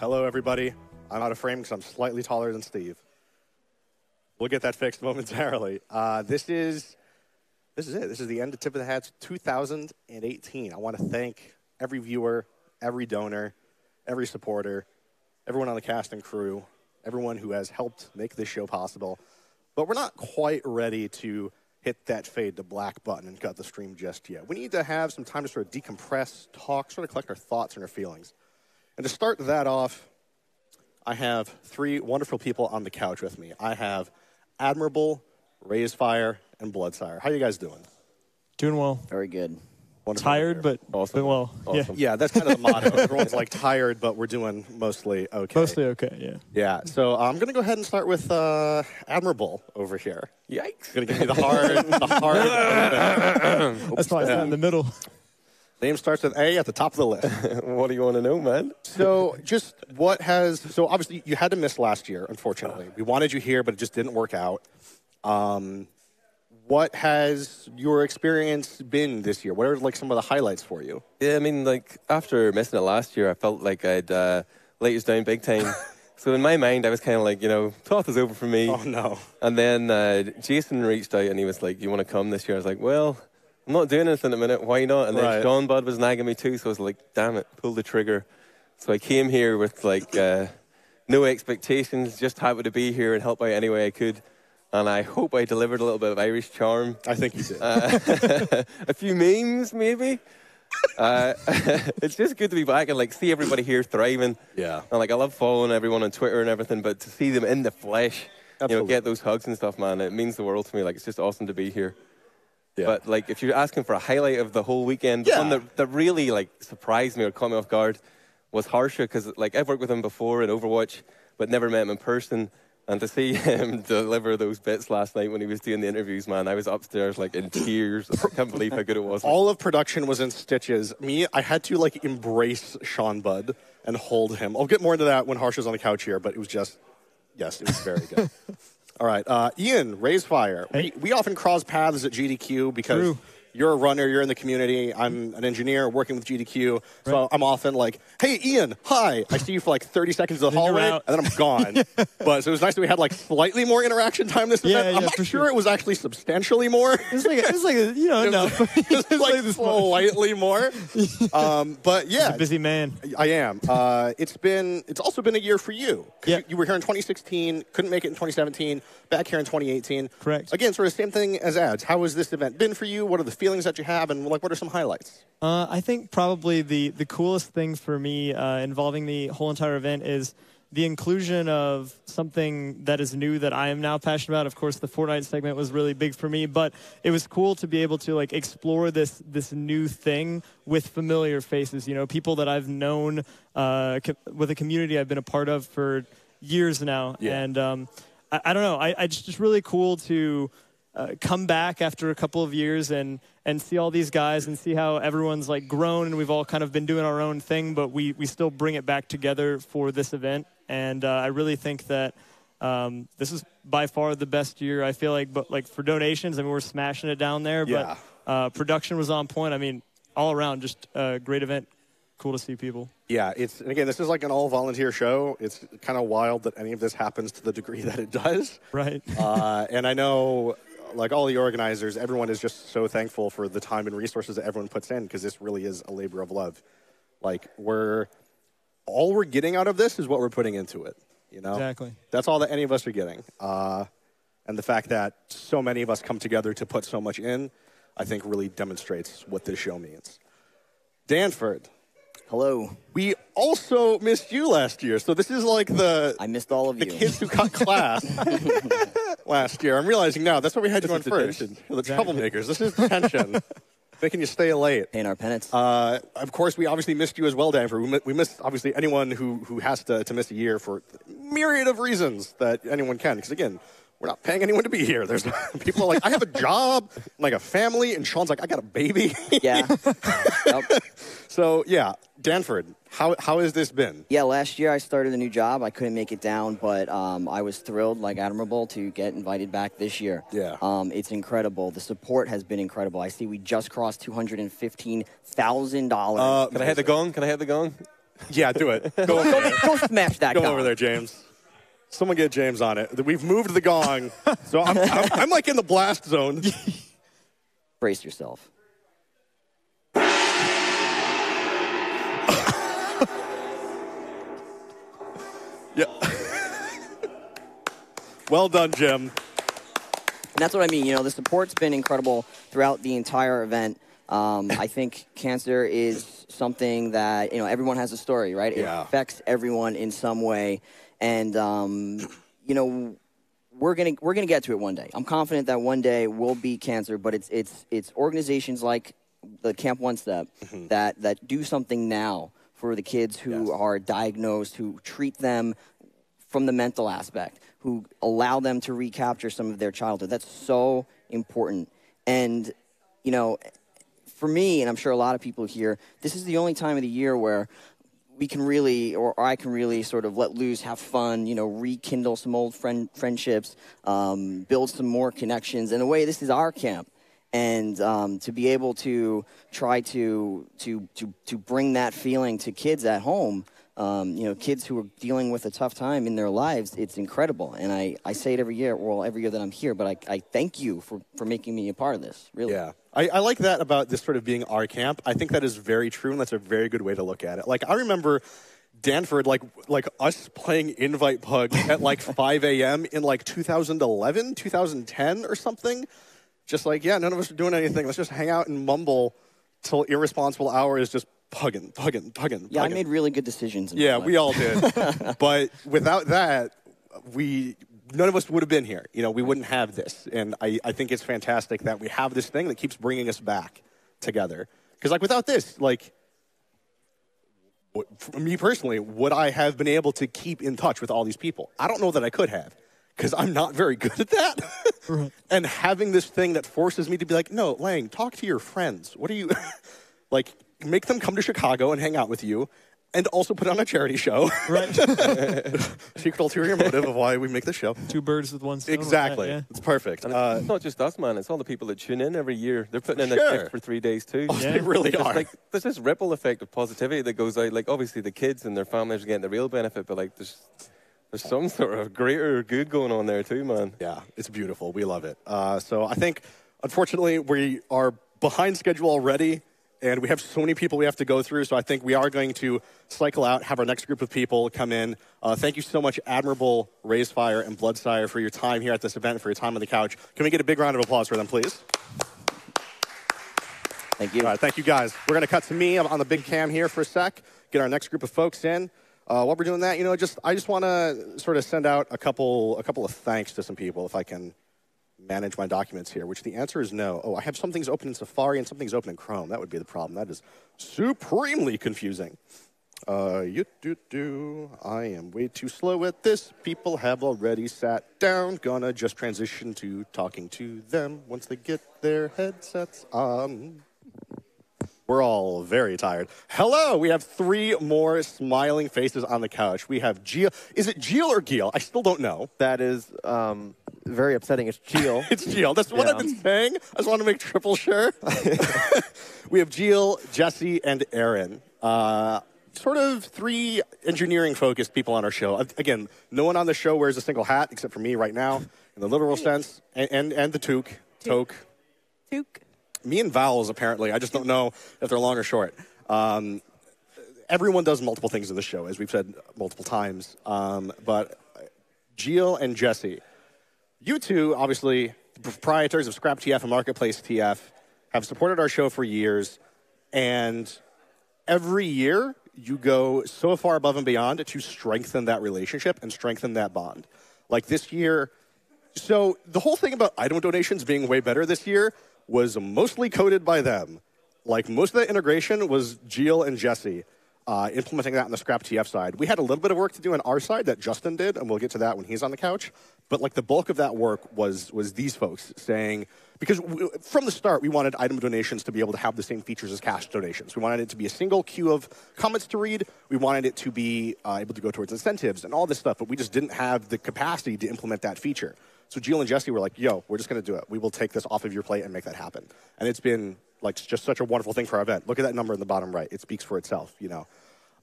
Hello, everybody. I'm out of frame because I'm slightly taller than Steve. We'll get that fixed momentarily. This is it. This is the end of Tip of the Hats 2018. I want to thank every viewer, every donor, every supporter, everyone on the cast and crew, everyone who has helped make this show possible. But we're not quite ready to hit that fade to black button and cut the stream just yet. We need to have some time to sort of decompress, talk, sort of collect our thoughts and our feelings. And to start that off, I have three wonderful people on the couch with me. I have Admirable, Raisefire, and Bloodsire. How you guys doing? Doing well. Very good. Wonderful. Tired, but awesome. doing well. Awesome. Yeah, that's kind of the motto. Everyone's like tired, but we're doing mostly okay. Mostly okay, yeah. Yeah, so I'm going to go ahead and start with Admirable over here. Yikes. Going to give me the hard. That's why it's not in the middle. Name starts with A at the top of the list. What do you want to know, man? So so obviously you had to miss last year, unfortunately. We wanted you here, but it just didn't work out. What has your experience been this year? What are like some of the highlights for you? Yeah, I mean, like, after missing it last year, I felt like I'd let us down big time. So in my mind, I was kind of like, you know, TotH is over for me. Oh, no. And then Jason reached out and he was like, you want to come this year? I was like, well, I'm not doing anything at the minute. Why not? And then Sean Bud was nagging me too. So I was like, damn it, pull the trigger. So I came here with like no expectations, just happy to be here and help out any way I could. And I hope I delivered a little bit of Irish charm. I think you did. A few memes, maybe. It's just good to be back and like see everybody here thriving. Yeah. And like I love following everyone on Twitter and everything, but to see them in the flesh, you know, get those hugs and stuff, man, it means the world to me. Like it's just awesome to be here. Yeah. But like if you're asking for a highlight of the whole weekend, the one that really like surprised me or caught me off guard was Harsha, because like I've worked with him before in Overwatch, but never met him in person. And to see him deliver those bits last night when he was doing the interviews, man, I was upstairs like in tears. I can't believe how good it was. All of production was in stitches. I had to like embrace Sean Bud and hold him. I'll get more into that when Harsha's on the couch here, but it was just, yes, it was very good. All right, Ian, Raisefire. Hey. We often cross paths at GDQ because you're a runner, you're in the community. I'm an engineer working with GDQ. So I'm often like, hey, Ian, hi. I see you for like 30 seconds in the hallway, and then I'm gone. But so it was nice that we had like slightly more interaction time this event. I'm not sure it was actually substantially more. It's like you know, enough. It's like slightly more. But yeah. He's a busy man. I am. It's also been a year for you. Yeah. You were here in 2016, couldn't make it in 2017, back here in 2018. Correct. Again, sort of same thing as ads. How has this event been for you? What are the feelings that you have, and like, what are some highlights? I think probably the coolest thing for me involving the whole entire event is the inclusion of something that is new that I am now passionate about. Of course, the Fortnite segment was really big for me, but it was cool to be able to like explore this new thing with familiar faces. You know, people that I've known with a community I've been a part of for years now, and I don't know. It's just really cool to come back after a couple of years and see all these guys and see how everyone's like grown, and we've all kind of been doing our own thing, but we still bring it back together for this event. And I really think that this is by far the best year, I feel like. But like for donations, I mean, we're smashing it down there. But production was on point. I mean, all around, just a great event. Cool to see people. Yeah, and again, this is like an all-volunteer show. It's kind of wild that any of this happens to the degree that it does. Right. And I know, like all the organizers, everyone is just so thankful for the time and resources that everyone puts in, because this really is a labor of love. Like, all we're getting out of this is what we're putting into it, you know? Exactly. That's all that any of us are getting. And the fact that so many of us come together to put so much in, I think really demonstrates what this show means. Danford. Hello. We also missed you last year, so this is like I missed all of you. The kids who cut class last year. I'm realizing now, that's why we had you on first. The troublemakers. This is detention. Making you stay late. Paying our penance. Of course, we obviously missed you as well, Danford. We missed, obviously, anyone who has to miss a year for a myriad of reasons that anyone can. Because, again, we're not paying anyone to be here. There's people are like, I have a job, like a family, and Sean's like, I got a baby. Yeah. Yep. So, yeah, Danford, how has this been? Yeah, last year I started a new job. I couldn't make it down, but I was thrilled, like Admirable, to get invited back this year. Yeah. It's incredible. The support has been incredible. I see we just crossed $215,000. Can I hit the gong? Can I hit the gong? Yeah, do it. Go over there. Go smash that Go gong. over there, James. Someone get James on it. We've moved the gong, so I'm like in the blast zone. Brace yourself. Yeah. Well done, Jim. And that's what I mean. You know, the support's been incredible throughout the entire event. I think cancer is something that, you know, everyone has a story, right? It affects everyone in some way. And, you know, we're gonna get to it one day. I'm confident that one day we'll beat cancer, but it's organizations like the Camp One Step that do something now for the kids who are diagnosed, who treat them from the mental aspect, who allow them to recapture some of their childhood. That's so important. And, you know, for me, and I'm sure a lot of people here, this is the only time of the year where we can really, or I can really sort of let loose, have fun, you know, rekindle some old friendships, build some more connections. In a way, this is our camp. And to be able to try to bring that feeling to kids at home, you know, kids who are dealing with a tough time in their lives, it's incredible. And I say it every year, well, every year that I'm here, but I thank you for making me a part of this, really. Yeah. I like that about this sort of being our camp. I think that is very true, and that's a very good way to look at it. Like, I remember Danford, like us playing Invite Pug at like 5 a.m. in like 2011, 2010 or something. Just like, yeah, none of us are doing anything. Let's just hang out and mumble till irresponsible hours, just pugging. Yeah, I made really good decisions. Yeah, we all did. But without that, none of us would have been here. You know, we wouldn't have this. And I think it's fantastic that we have this thing that keeps bringing us back together. Because, like, without this, like, for me personally, would I have been able to keep in touch with all these people? I don't know that I could have, because I'm not very good at that. Right. And having this thing that forces me to be like, no, Lang, talk to your friends. What are you, like, make them come to Chicago and hang out with you, and also put on a charity show. Right. Secret ulterior motive of why we make the show. Two birds with one stone. Exactly. Right, yeah. It's perfect. And it's not just us, man. It's all the people that tune in every year. They're putting in a shift for 3 days, too. Oh, they really are. Like, there's this ripple effect of positivity that goes out. Like, obviously, the kids and their families are getting the real benefit, but, like, there's some sort of greater good going on there, too, man. Yeah, it's beautiful. We love it. So I think, unfortunately, we are behind schedule already. And we have so many people we have to go through, so I think we are going to cycle out, have our next group of people come in. Thank you so much, Admirable, Raisefire, and Bloodsire, for your time here at this event, for your time on the couch. Can we get a big round of applause for them, please? Thank you. All right, thank you, guys. We're going to cut to me on the big cam here for a sec, get our next group of folks in. While we're doing that, you know, I just want to sort of send out a couple of thanks to some people, if I can manage my documents here, which the answer is no. Oh, I have some things open in Safari and some things open in Chrome. That would be the problem. That is supremely confusing. I am way too slow at this. People have already sat down. Gonna just transition to talking to them once they get their headsets on. We're all very tired. Hello, we have 3 more smiling faces on the couch. We have Geel. Is it Geel or Geel? I still don't know. That is very upsetting. It's Geel. It's Geel. That's what I've been saying. I just want to make triple sure. We have Geel, Jesse, and Aaron. Sort of 3 engineering-focused people on our show. Again, no one on the show wears a single hat except for me right now, in the literal sense, and the toque. Toque. Me and vowels, apparently. I just don't know if they're long or short. Everyone does multiple things in the show, as we've said multiple times. But Geel and Jesse, you two, obviously, the proprietors of Scrap TF and Marketplace TF, have supported our show for years. And every year, you go so far above and beyond to strengthen that relationship and strengthen that bond. Like this year, so the whole thing about item donations being way better this year was mostly coded by them. Like, most of that integration was Geel and Jesse implementing that on the Scrap TF side. We had a little bit of work to do on our side that Justin did, and we'll get to that when he's on the couch. But, like, the bulk of that work was these folks saying, because from the start, we wanted item donations to be able to have the same features as cash donations. We wanted it to be a single queue of comments to read. We wanted it to be able to go towards incentives and all this stuff, but we just didn't have the capacity to implement that feature. So Geel and Jesse were like, yo, we're just going to do it. We will take this off of your plate and make that happen. And it's been, like, just such a wonderful thing for our event. Look at that number in the bottom right. It speaks for itself, you know.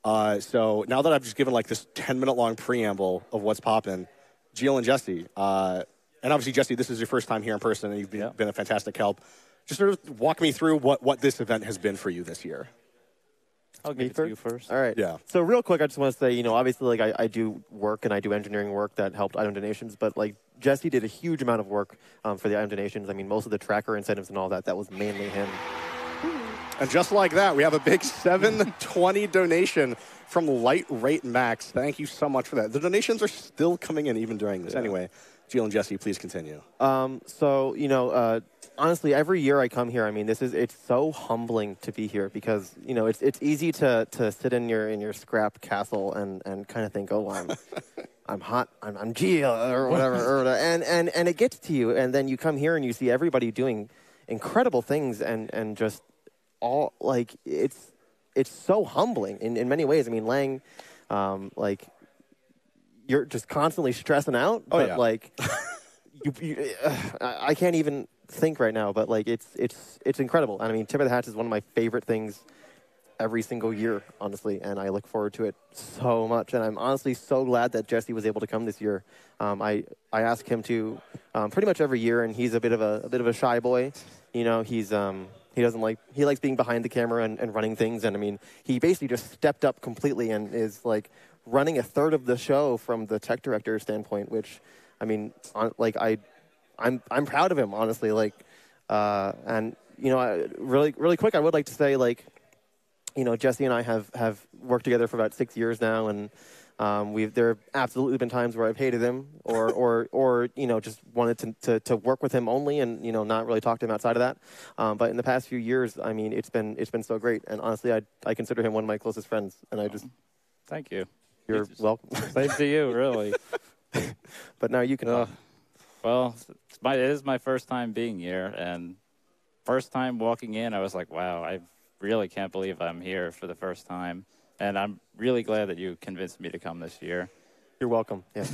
So now that I've just given like this 10-minute long preamble of what's poppin', Jill and Jesse, and obviously Jesse, this is your first time here in person, and you've been a fantastic help. Just sort of walk me through what this event has been for you this year. I'll give it to you first. All right. Yeah. So real quick, I just want to say, obviously, like I do work and I do engineering work that helped item donations, but like Jesse did a huge amount of work for the item donations. I mean, most of the tracker incentives and all that was mainly him. And just like that, we have a big $7.20 donation from Light Rate Max. Thank you so much for that. The donations are still coming in even during this. Anyway, Jill and Jesse, please continue. Honestly, every year I come here, I mean, it's so humbling to be here because, it's easy to sit in your scrap castle and kind of think, oh, I'm hot, I'm Jill or whatever, and it gets to you, and then you come here and you see everybody doing incredible things and just all, like, it's so humbling in many ways. I mean, Lang, like, you're just constantly stressing out, but like, I can't even think right now, but like it's incredible. And I mean, Tip of the Hats is one of my favorite things every single year, honestly, and I look forward to it so much. And I'm honestly so glad that Jesse was able to come this year. I ask him to pretty much every year, and he's a bit of a shy boy. He likes being behind the camera and running things. And I mean, he basically just stepped up completely and is like running a third of the show from the tech director standpoint, which I mean, I'm proud of him, honestly. Like, and really quick, I would like to say, like, Jesse and I have worked together for about 6 years now, and there have absolutely been times where I've hated him, or just wanted to work with him only, and not really talk to him outside of that. But in the past few years, I mean, it's been so great, and honestly, I consider him one of my closest friends, and I just thank you. You're welcome. Same to you, really. But now you can. Well, it is my first time being here, and first time walking in, I was like, wow, I really can't believe I'm here for the first time. And I'm really glad that you convinced me to come this year. You're welcome. Yeah.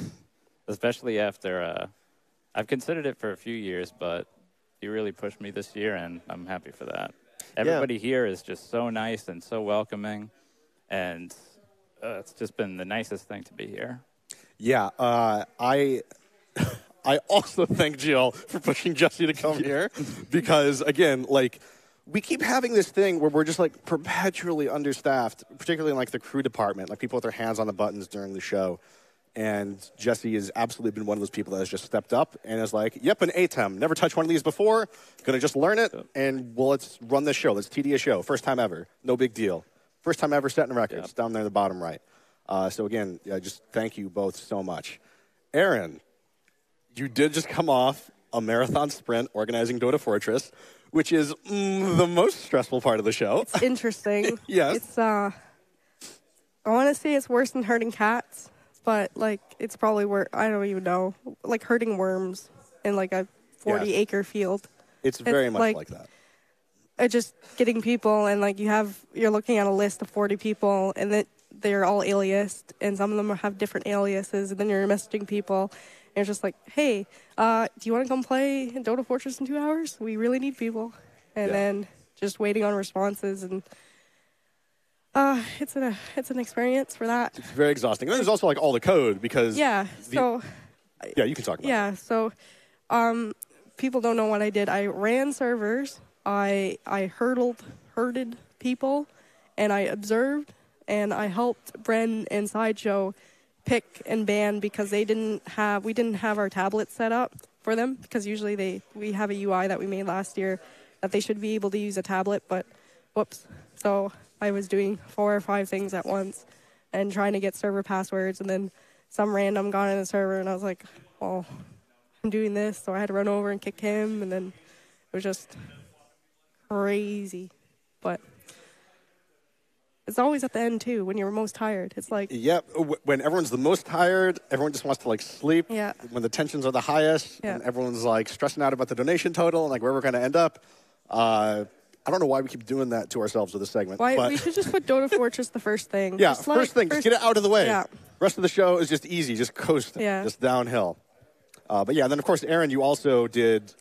Especially after, I've considered it for a few years, but you really pushed me this year, and I'm happy for that. Everybody here is just so nice and so welcoming, and it's just been the nicest thing to be here. Yeah, I also thank Jill for pushing Jesse to come here because, again, like, we keep having this thing where we're just, like, perpetually understaffed, particularly in, like, the crew department, like, people with their hands on the buttons during the show. And Jesse has absolutely been one of those people that has just stepped up and is like, yep, an ATEM. Never touched one of these before. Going to just learn it, and, well, let's run this show. Let's TD a show. First time ever. No big deal. First time ever setting records. Down there in the bottom right. So, again, just thank you both so much. Aaron, you did just come off a marathon sprint organizing Dota Fortress, which is the most stressful part of the show. It's interesting. Yes. It's, I want to say it's worse than herding cats, but, like, it's probably worse. I don't even know. Like, herding worms in, like, a 40-acre field. It's very much like that. Just getting people, and, like, you're looking at a list of 40 people, and they're all aliased, and some of them have different aliases, and then you're messaging people. And it's just like, hey, do you want to come play Dota Fortress in 2 hours? We really need people. And then just waiting on responses. And it's an experience for that. It's very exhausting. And then there's also, like, all the code because... Yeah, you can talk about it. Yeah, so people don't know what I did. I ran servers. I herded people. And I observed. And I helped Bren and Sideshow pick and ban because we didn't have our tablets set up for them, because usually we have a UI that we made last year that they should be able to use a tablet, but whoops. So I was doing 4 or 5 things at once and trying to get server passwords, and then some random got in the server, and I was like, well, I'm doing this, so I had to run over and kick him, and then it was just crazy. But it's always at the end, too, when you're most tired. It's like... Yep. When everyone's the most tired, everyone just wants to, like, sleep. Yeah. When the tensions are the highest, and everyone's, like, stressing out about the donation total and, like, where we're going to end up. I don't know why we keep doing that to ourselves with this segment. But we should just put Dota Fortress the first thing. Yeah, first thing. Just get it out of the way. Yeah. Rest of the show is just easy, just coasting, just downhill. But, yeah, then, of course, Aaron, you also did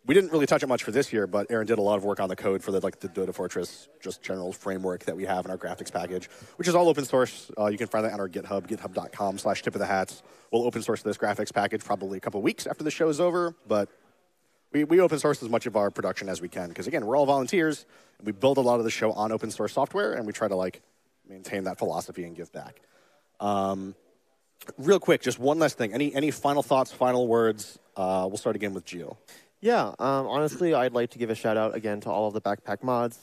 we didn't really touch it much for this year, but Aaron did a lot of work on the code for the Dota Fortress, just general framework that we have in our graphics package, which is all open source. You can find that on our GitHub, github.com/tipofthehats. We'll open source this graphics package probably a couple weeks after the show is over, but we open source as much of our production as we can, because again, we're all volunteers, and we build a lot of the show on open source software, and we try to maintain that philosophy and give back. Real quick, just one last thing. Any final thoughts, final words? We'll start again with Gio. Yeah, honestly, I'd like to give a shout out again to all of the backpack mods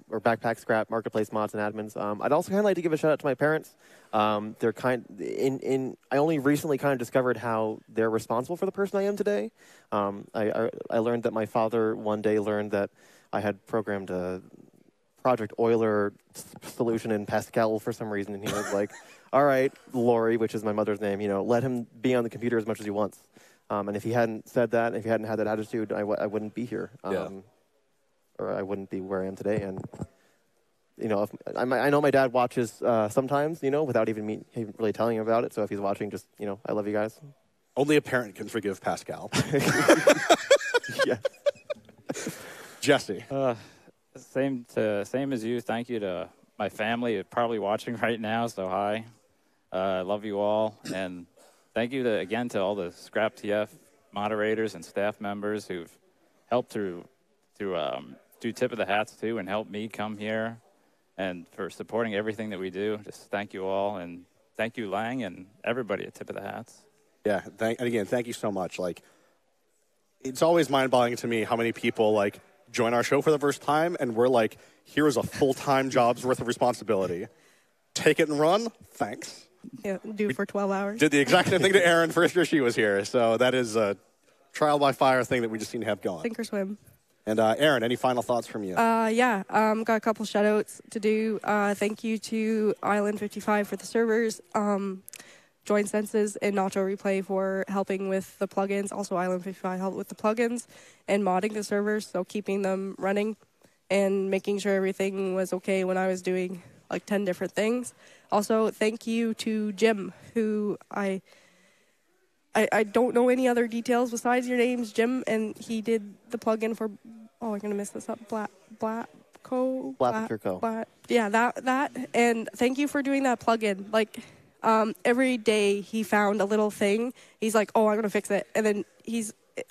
or backpack scrap marketplace mods and admins. I'd also kind of like to give a shout out to my parents. They're I only recently kind of discovered how they're responsible for the person I am today. I learned that my father one day learned that I had programmed a Project Euler solution in Pascal for some reason, and he was like, "All right, Lori," which is my mother's name, let him be on the computer as much as he wants. And if he hadn't said that, if he hadn't had that attitude, I wouldn't be here, or I wouldn't be where I am today. And I know my dad watches sometimes, without even really telling him about it. So if he's watching, just I love you guys. Only a parent can forgive Pascal. Yeah. Jesse. Same as you. Thank you to my family, probably watching right now. So hi, I love you all, and thank you again to all the Scrap TF moderators and staff members who've helped to do Tip of the Hats too, and help me come here, and for supporting everything that we do. Just thank you all, and thank you, Lang, and everybody at Tip of the Hats. Yeah, and again, thank you so much. It's always mind-boggling to me how many people join our show for the first time, and we're like, here is a full-time job's worth of responsibility. Take it and run. Thanks. Yeah, do for 12 hours. Did the exact same thing to Erin first year she was here. So that is a trial by fire thing that we just seem to have going. Sink or swim. And Erin, any final thoughts from you? Got a couple shout outs to do. Thank you to Island 55 for the servers, Join Senses and Nacho Replay for helping with the plugins. Also Island 55 helped with the plugins and modding the servers, so keeping them running and making sure everything was okay when I was doing 10 different things. Also, thank you to Jim, who I don't know any other details besides your name's Jim, and he did the plugin for, I'm going to mess this up, Blackco? Yeah, that. And thank you for doing that plugin. Every day he found a little thing. He's like, I'm going to fix it. And then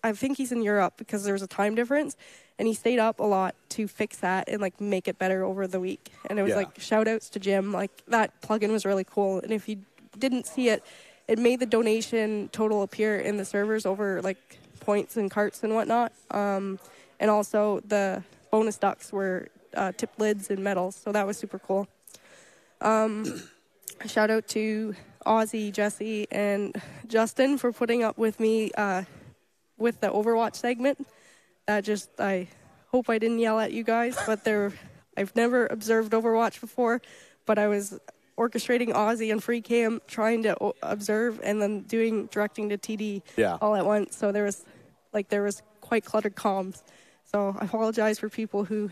I think he's in Europe because there was a time difference. And he stayed up a lot to fix that and make it better over the week. And it was shout outs to Jim. That plugin was really cool. And if you didn't see it, it made the donation total appear in the servers over points and carts and whatnot. And also the bonus ducks were tip lids and medals. So that was super cool. Shout out to Ozzy, Jesse, and Justin for putting up with me with the Overwatch segment. I hope I didn't yell at you guys, but I've never observed Overwatch before, but I was orchestrating Ozzy and Free Cam, trying to observe, and then directing to TD all at once. So there was quite cluttered comms. So I apologize for people who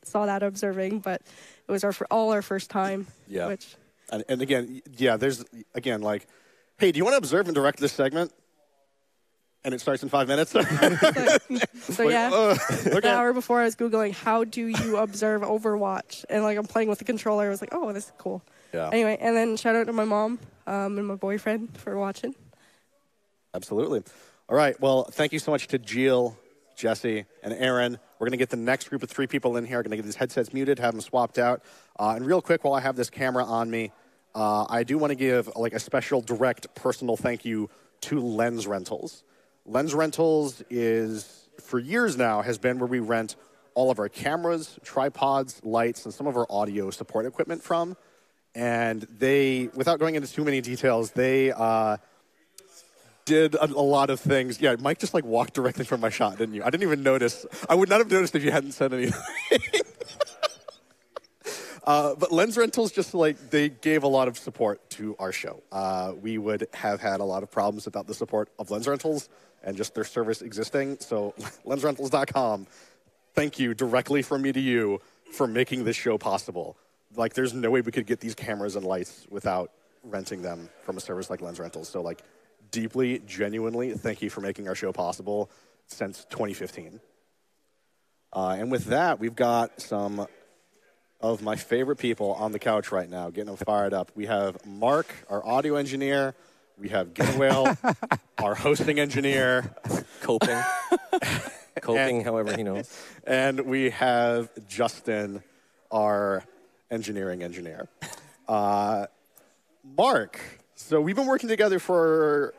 saw that observing, but it was our first time. Yeah. Which, and again, there's hey, do you want to observe and direct this segment? And it starts in 5 minutes. So yeah, okay. An hour before I was Googling, how do you observe Overwatch? And I'm playing with the controller. I was like, oh, this is cool. Yeah. Anyway, and then shout out to my mom and my boyfriend for watching. Absolutely. All right. Well, thank you so much to Jill, Jesse, and Aaron. We're going to get the next group of 3 people in here. We're going to get these headsets muted, have them swapped out. And real quick, while I have this camera on me, I do want to give a special direct personal thank you to Lens Rentals. Lens Rentals is, for years now, has been where we rent all of our cameras, tripods, lights, and some of our audio support equipment from. And they, without going into too many details, they did a lot of things. Yeah, Mike just walked directly from my shot, didn't you? I didn't even notice. I would not have noticed if you hadn't said anything. But Lens Rentals they gave a lot of support to our show. We would have had a lot of problems without the support of Lens Rentals and just their service existing. So lensrentals.com, thank you directly from me to you for making this show possible. There's no way we could get these cameras and lights without renting them from a service like Lens Rentals. So deeply, genuinely, thank you for making our show possible. since 2015. And with that, we've got some of my favorite people on the couch right now, getting them fired up. We have Mark, our audio engineer. We have Ginwale, our hosting engineer. Coping, however he knows. And we have Justin, our engineering engineer. Mark, so we've been working together for,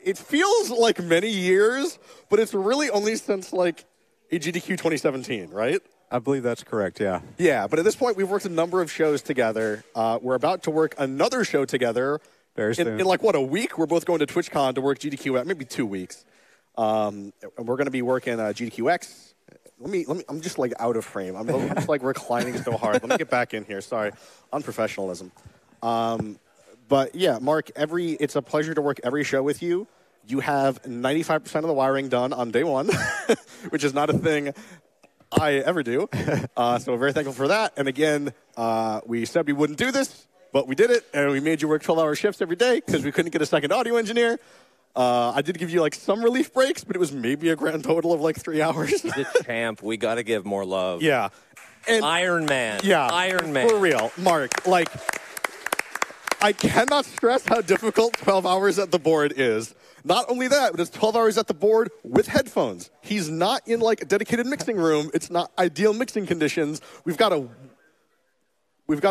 it feels like many years, but it's really only since like AGDQ 2017, right? I believe that's correct, yeah. Yeah, but at this point, we've worked a number of shows together. We're about to work another show together. Very soon. In like, what, a week? We're both going to TwitchCon to work GDQ, maybe 2 weeks. And we're going to be working GDQX. I'm just like out of frame. I'm just like reclining so hard. Let me get back in here. Sorry. Unprofessionalism. But yeah, Mark, it's a pleasure to work every show with you. You have 95% of the wiring done on day one, which is not a thing I ever do. So we're very thankful for that. And again, we said we wouldn't do this, but we did it. And we made you work 12-hour shifts every day because we couldn't get a second audio engineer. I did give you like some relief breaks, but it was maybe a grand total of like 3 hours. The champ, we got to give more love. Yeah. And Iron Man. Yeah. Iron Man. For real. Mark, like, I cannot stress how difficult 12 hours at the board is. Not only that, but it's 12 hours at the board with headphones. He's not in like a dedicated mixing room. It's not ideal mixing conditions. We've got a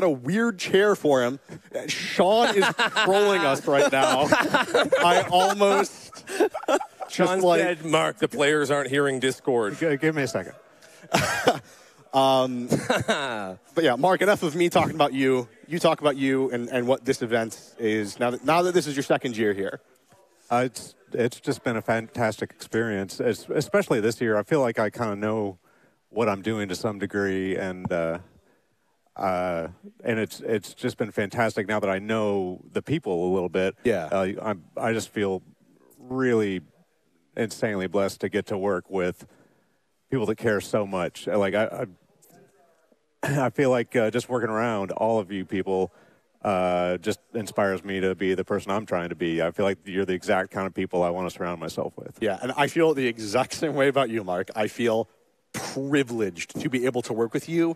weird chair for him. Sean is trolling us right now. I almost Sean said, Mark, the players aren't hearing Discord. Give me a second. But yeah, Mark, enough of me talking about you. You talk about you and what this event is now that this is your second year here. It's just been a fantastic experience, especially this year. I feel like I kind of know what I'm doing to some degree, and it's just been fantastic now that I know the people a little bit. Yeah, I just feel really insanely blessed to get to work with people that care so much. Like I feel like just working around all of you people just inspires me to be the person I'm trying to be. I feel like you're the exact kind of people I want to surround myself with. Yeah, and I feel the exact same way about you, Mark. I feel privileged to be able to work with you,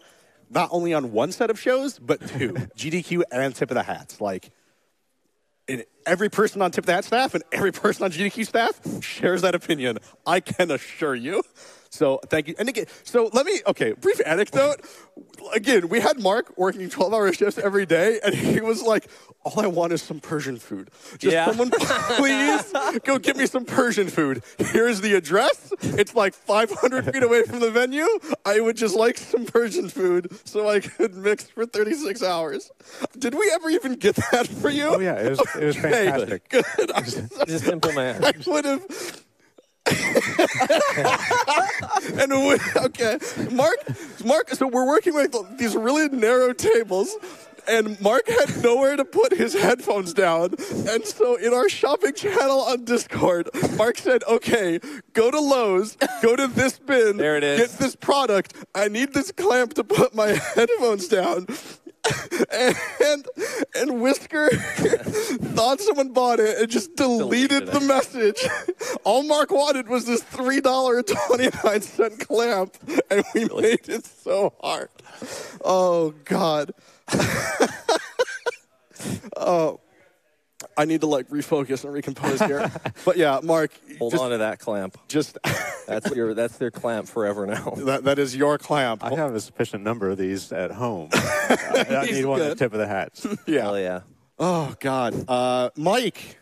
not only on one set of shows, but two, GDQ and Tip of the Hats. Like, every person on Tip of the Hat staff and every person on GDQ staff shares that opinion. I can assure you. So thank you. And again, brief anecdote. Again, we had Mark working 12-hour shifts every day, and he was like, all I want is some Persian food. Someone please go get me some Persian food. Here's the address. It's like 500 feet away from the venue. I would just like some Persian food so I could mix for 36 hours. Did we ever even get that for you? Oh, yeah. It was fantastic. Good. He's a simple man. I would have... Mark, so we're working with these really narrow tables, and Mark had nowhere to put his headphones down. And so in our shopping channel on Discord, Mark said, okay, go to Lowe's, go to this bin, there it is. Get this product. I need this clamp to put my headphones down. And Whisker thought someone bought it and just deleted the message. All Mark wanted was this $3.29 clamp, and we made it so hard. Oh, God. Oh, I need to like refocus and recompose here. But yeah, Mark, hold on to that clamp. That's their clamp forever now. That is your clamp. I have a sufficient number of these at home. I need one at the Tip of the Hats. Yeah. Hell yeah. Oh God, Mike.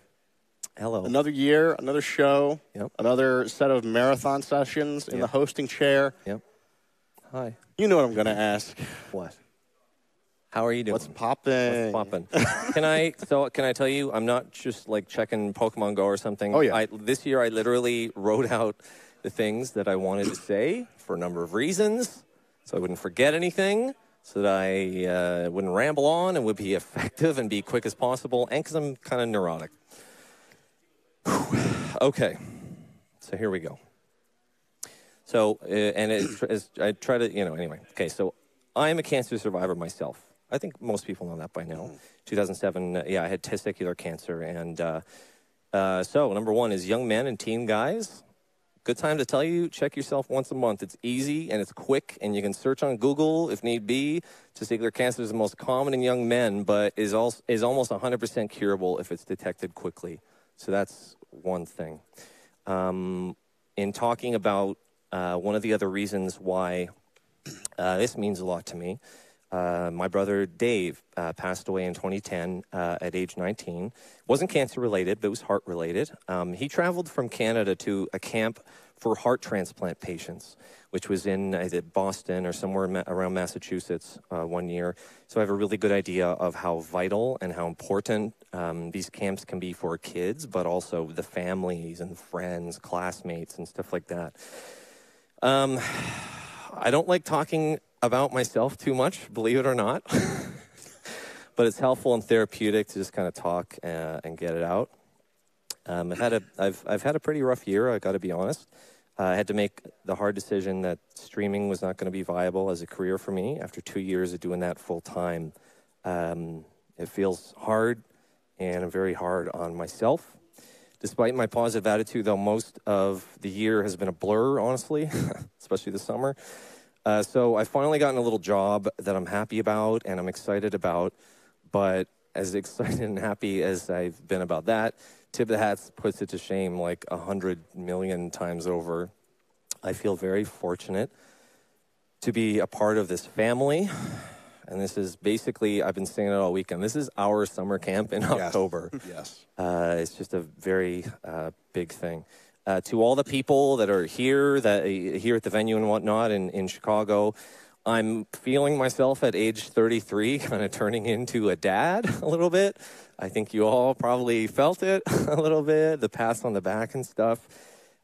Hello. Another year, another show, Yep. Another set of marathon sessions in the hosting chair. Yep. Hi. You know what I'm going to ask. What? How are you doing? What's popping? What's popping? Can I tell you, I'm not just like checking Pokemon Go or something. Oh, yeah. This year I literally wrote out the things that I wanted to say for a number of reasons, so I wouldn't forget anything, so that I wouldn't ramble on and would be effective and be quick as possible, and because I'm kind of neurotic. Okay, so here we go. So, I try to, anyway. Okay, so I'm a cancer survivor myself. I think most people know that by now. 2007, I had testicular cancer. And so, number one is young men and teen guys, good time to tell you, check yourself once a month. It's easy and it's quick, and you can search on Google if need be. Testicular cancer is the most common in young men, but is almost 100% curable if it's detected quickly. So that's one thing. In talking about one of the other reasons why this means a lot to me, my brother Dave passed away in 2010 at age 19. Wasn't cancer related, but it was heart related. He traveled from Canada to a camp for heart transplant patients, which was in either Boston or somewhere around Massachusetts 1 year. So I have a really good idea of how vital and how important these camps can be for kids, but also the families and friends, classmates, and stuff like that. I don't like talking about myself too much, believe it or not. But it's helpful and therapeutic to just kind of talk and get it out. I've had a pretty rough year, I got to be honest. I had to make the hard decision that streaming was not going to be viable as a career for me after 2 years of doing that full time. It feels hard, and I'm very hard on myself. Despite my positive attitude, though, most of the year has been a blur, honestly, especially the summer. So I finally gotten a little job that I'm happy about and I'm excited about. But as excited and happy as I've been about that, Tip of the Hats puts it to shame like 100 million times over. I feel very fortunate to be a part of this family. And this is basically, I've been saying it all weekend, this is our summer camp in October. Yes. It's just a very big thing. To all the people that are here, here at the venue and whatnot in Chicago, I'm feeling myself at age 33 kind of turning into a dad a little bit. I think you all probably felt it a little bit, the pats on the back and stuff.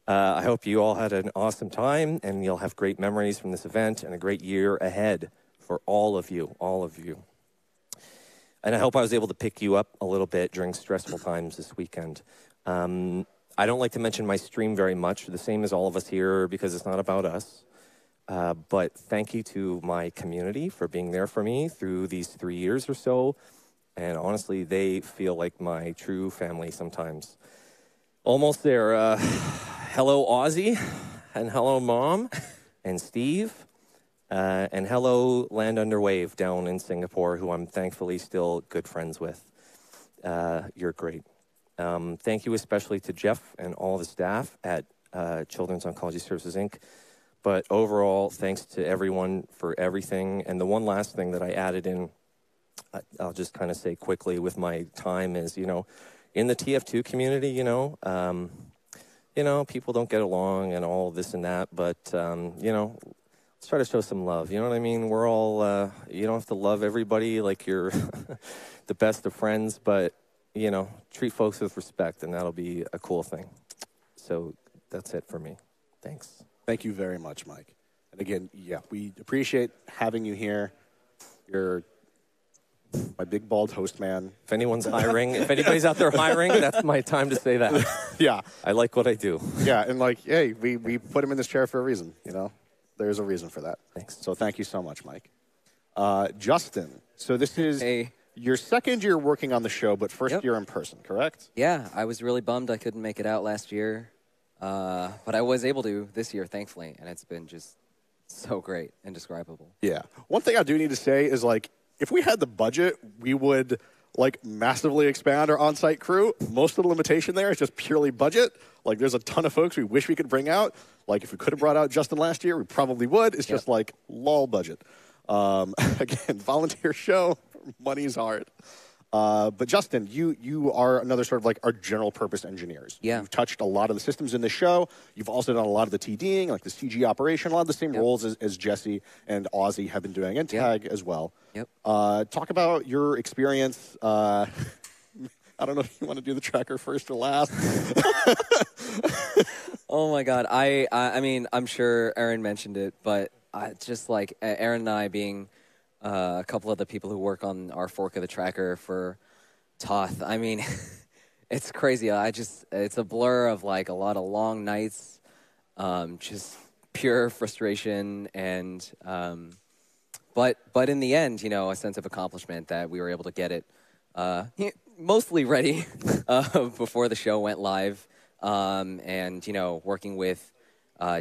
I hope you all had an awesome time and you'll have great memories from this event and a great year ahead for all of you, all of you. And I hope I was able to pick you up a little bit during stressful times this weekend. I don't like to mention my stream very much, the same as all of us here, because it's not about us. But thank you to my community for being there for me through these 3 years or so. And honestly, they feel like my true family sometimes. Almost there. Hello, Ozzy, and hello, Mom, and Steve, and hello, Land Under Wave down in Singapore, who I'm thankfully still good friends with. You're great. Thank you especially to Jeff and all the staff at Children's Oncology Services, Inc. But overall, thanks to everyone for everything. And the one last thing that I added in, I'll just kind of say quickly with my time is, in the TF2 community, people don't get along and all this and that, but, let's try to show some love. You know what I mean? We're all, you don't have to love everybody like you're the best of friends, but, treat folks with respect, and that'll be a cool thing. So that's it for me. Thanks. Thank you very much, Mike. And again, we appreciate having you here. You're my big bald host man. If anyone's hiring, if anybody's out there hiring, that's my time to say that. Yeah. I like what I do. Yeah, and hey, we put him in this chair for a reason, There's a reason for that. Thanks. So thank you so much, Mike. Justin, so this is your second year working on the show, but first year in person, correct? Yeah, I was really bummed I couldn't make it out last year. But I was able to this year, thankfully, and it's been just so great, indescribable. Yeah. One thing I do need to say is, if we had the budget, we would, massively expand our on-site crew. Most of the limitation there is just purely budget. There's a ton of folks we wish we could bring out. If we could have brought out Justin last year, we probably would. It's just, lull budget. Again, volunteer show, money's hard. But Justin, you are another sort of our general purpose engineers. Yeah. You've touched a lot of the systems in the show. You've also done a lot of the TDing, the CG operation, a lot of the same roles as Jesse and Ozzy have been doing, and Tag as well. Yep. Talk about your experience. I don't know if you want to do the tracker first or last. Oh my God. I mean, I'm sure Aaron mentioned it, but just Aaron and I being a couple of the people who work on our fork of the tracker for TotH. I mean, it's crazy. It's a blur of a lot of long nights, just pure frustration, and but in the end, a sense of accomplishment that we were able to get it mostly ready before the show went live, and working with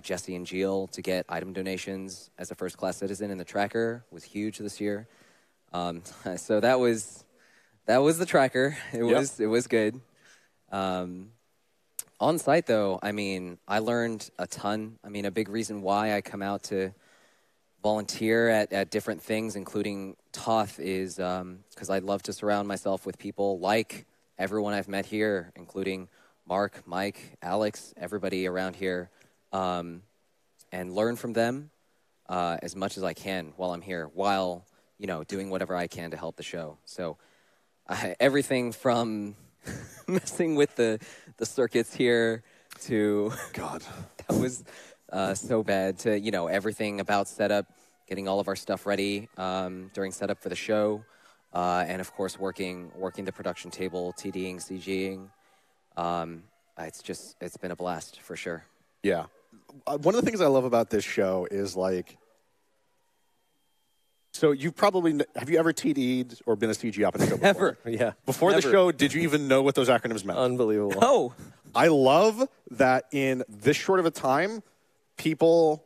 Jesse and Jill to get item donations as a first-class citizen in the tracker was huge this year. So that was the tracker. It was good. On site, though, I mean, I learned a ton. I mean, a big reason why I come out to volunteer at different things, including TotH, is because I'd love to surround myself with people like everyone I've met here, including Mark, Mike, Alex, everybody around here, and learn from them as much as I can while I'm here, while, you know, doing whatever I can to help the show. So everything from messing with the circuits here to God, that was so bad, to, you know, everything about setup, getting all of our stuff ready during setup for the show, and of course working the production table, TDing, CGing. It's been a blast for sure. Yeah, one of the things I love about this show is like, so you probably have you ever TD'd or been a CG op in a show before? Never. Yeah. Before the show, did you even know what those acronyms meant? Unbelievable. Oh, I love that in this short of a time, people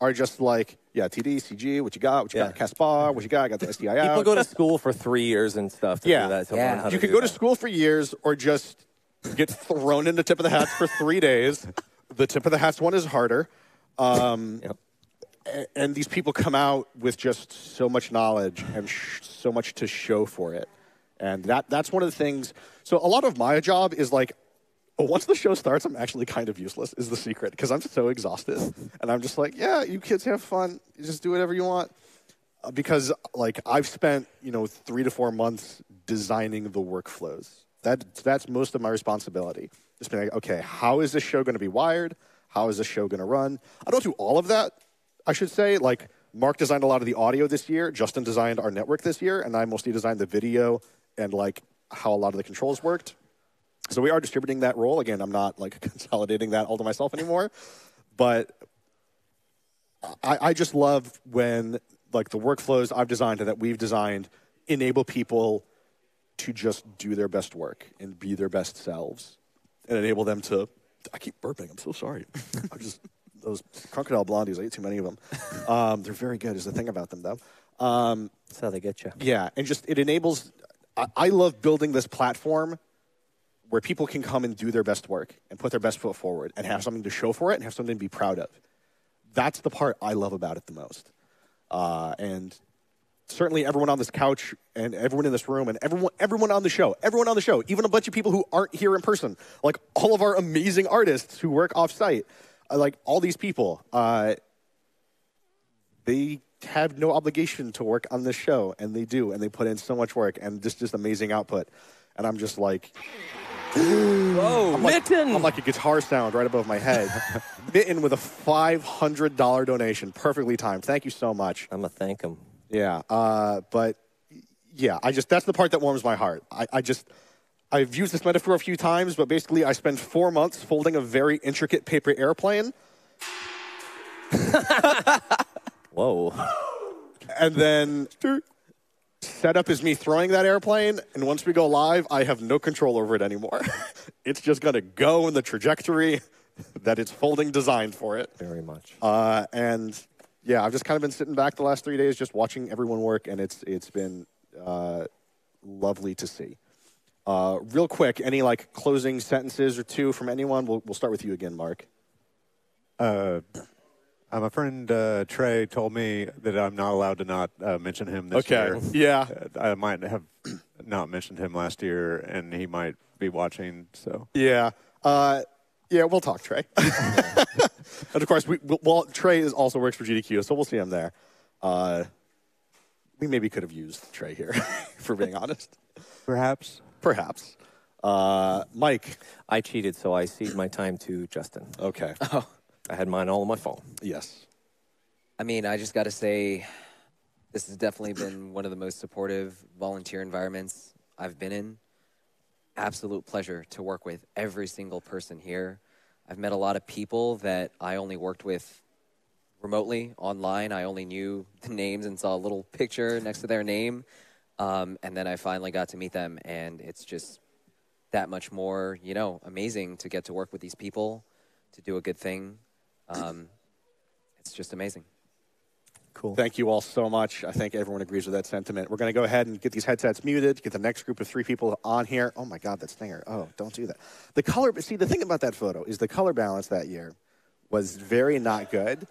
are just like, yeah, TD, CG, what you got, Caspar, what you got, I got the SDI out. People go to school for 3 years and stuff to do that. To learn how you to can go to school for years or just get thrown into tip of the hats for 3 days. The tip of the hats one is harder. And these people come out with just so much knowledge and so much to show for it. And that's one of the things. So a lot of my job is like, once the show starts, I'm actually kind of useless, is the secret, because I'm so exhausted. And I'm just like, yeah, you kids have fun. You just do whatever you want. Because, like, I've spent, 3 to 4 months designing the workflows. That's most of my responsibility. Just being like, okay, how is this show going to be wired? How is this show going to run? I don't do all of that, I should say. Like, Mark designed a lot of the audio this year. Justin designed our network this year. And I mostly designed the video and, like, how a lot of the controls worked. So we are distributing that role. Again, I'm not like consolidating that all to myself anymore. But I just love when like the workflows I've designed and that we've designed enable people to just do their best work and be their best selves and enable them to, I keep burping, I'm so sorry. Those crocodile blondies, I ate too many of them. They're very good is the thing about them though. That's how they get you. Yeah, and just it enables, I love building this platform where people can come and do their best work and put their best foot forward and have something to show for it and have something to be proud of. That's the part I love about it the most. And certainly everyone on this couch and everyone in this room and everyone on the show, even a bunch of people who aren't here in person, like all of our amazing artists who work off-site, like all these people, they have no obligation to work on this show, and they do, and they put in so much work and just amazing output. And I'm just like... Whoa, Mitten! I'm like a guitar sound right above my head. Mitten with a $500 donation. Perfectly timed. Thank you so much. I'm going to thank him. Yeah. But, yeah, that's the part that warms my heart. I've used this metaphor a few times, but basically I spend 4 months folding a very intricate paper airplane. Whoa. And then... Setup is me throwing that airplane, and once we go live, I have no control over it anymore. It's just going to go in the trajectory that it's folding designed for it. Very much. And, yeah, I've just kind of been sitting back the last 3 days just watching everyone work, and it's been lovely to see. Real quick, any, like, closing sentences or two from anyone? We'll start with you again, Mark. My friend Trey told me that I'm not allowed to not mention him this year. Okay, yeah. I might have not mentioned him last year, and he might be watching, so. Yeah. Yeah, we'll talk, Trey. And, of course, Trey also works for GDQ, so we'll see him there. We maybe could have used Trey here, for being honest. Perhaps. Mike. I cheated, so I cede my time to Justin. Okay. Oh. I had mine all on my phone. Yes. I mean, I just got to say, this has definitely been one of the most supportive volunteer environments I've been in. Absolute pleasure to work with every single person here. I've met a lot of people that I only worked with remotely, online. I only knew the names and saw a little picture next to their name. And then I finally got to meet them, and it's just that much more, amazing to get to work with these people, to do a good thing. It's just amazing. Cool. Thank you all so much. I think everyone agrees with that sentiment. We're going to go ahead and get these headsets muted, get the next group of 3 people on here. Oh, my God, that stinger. Oh, don't do that. The color, see, the thing about that photo is the color balance that year was very not good.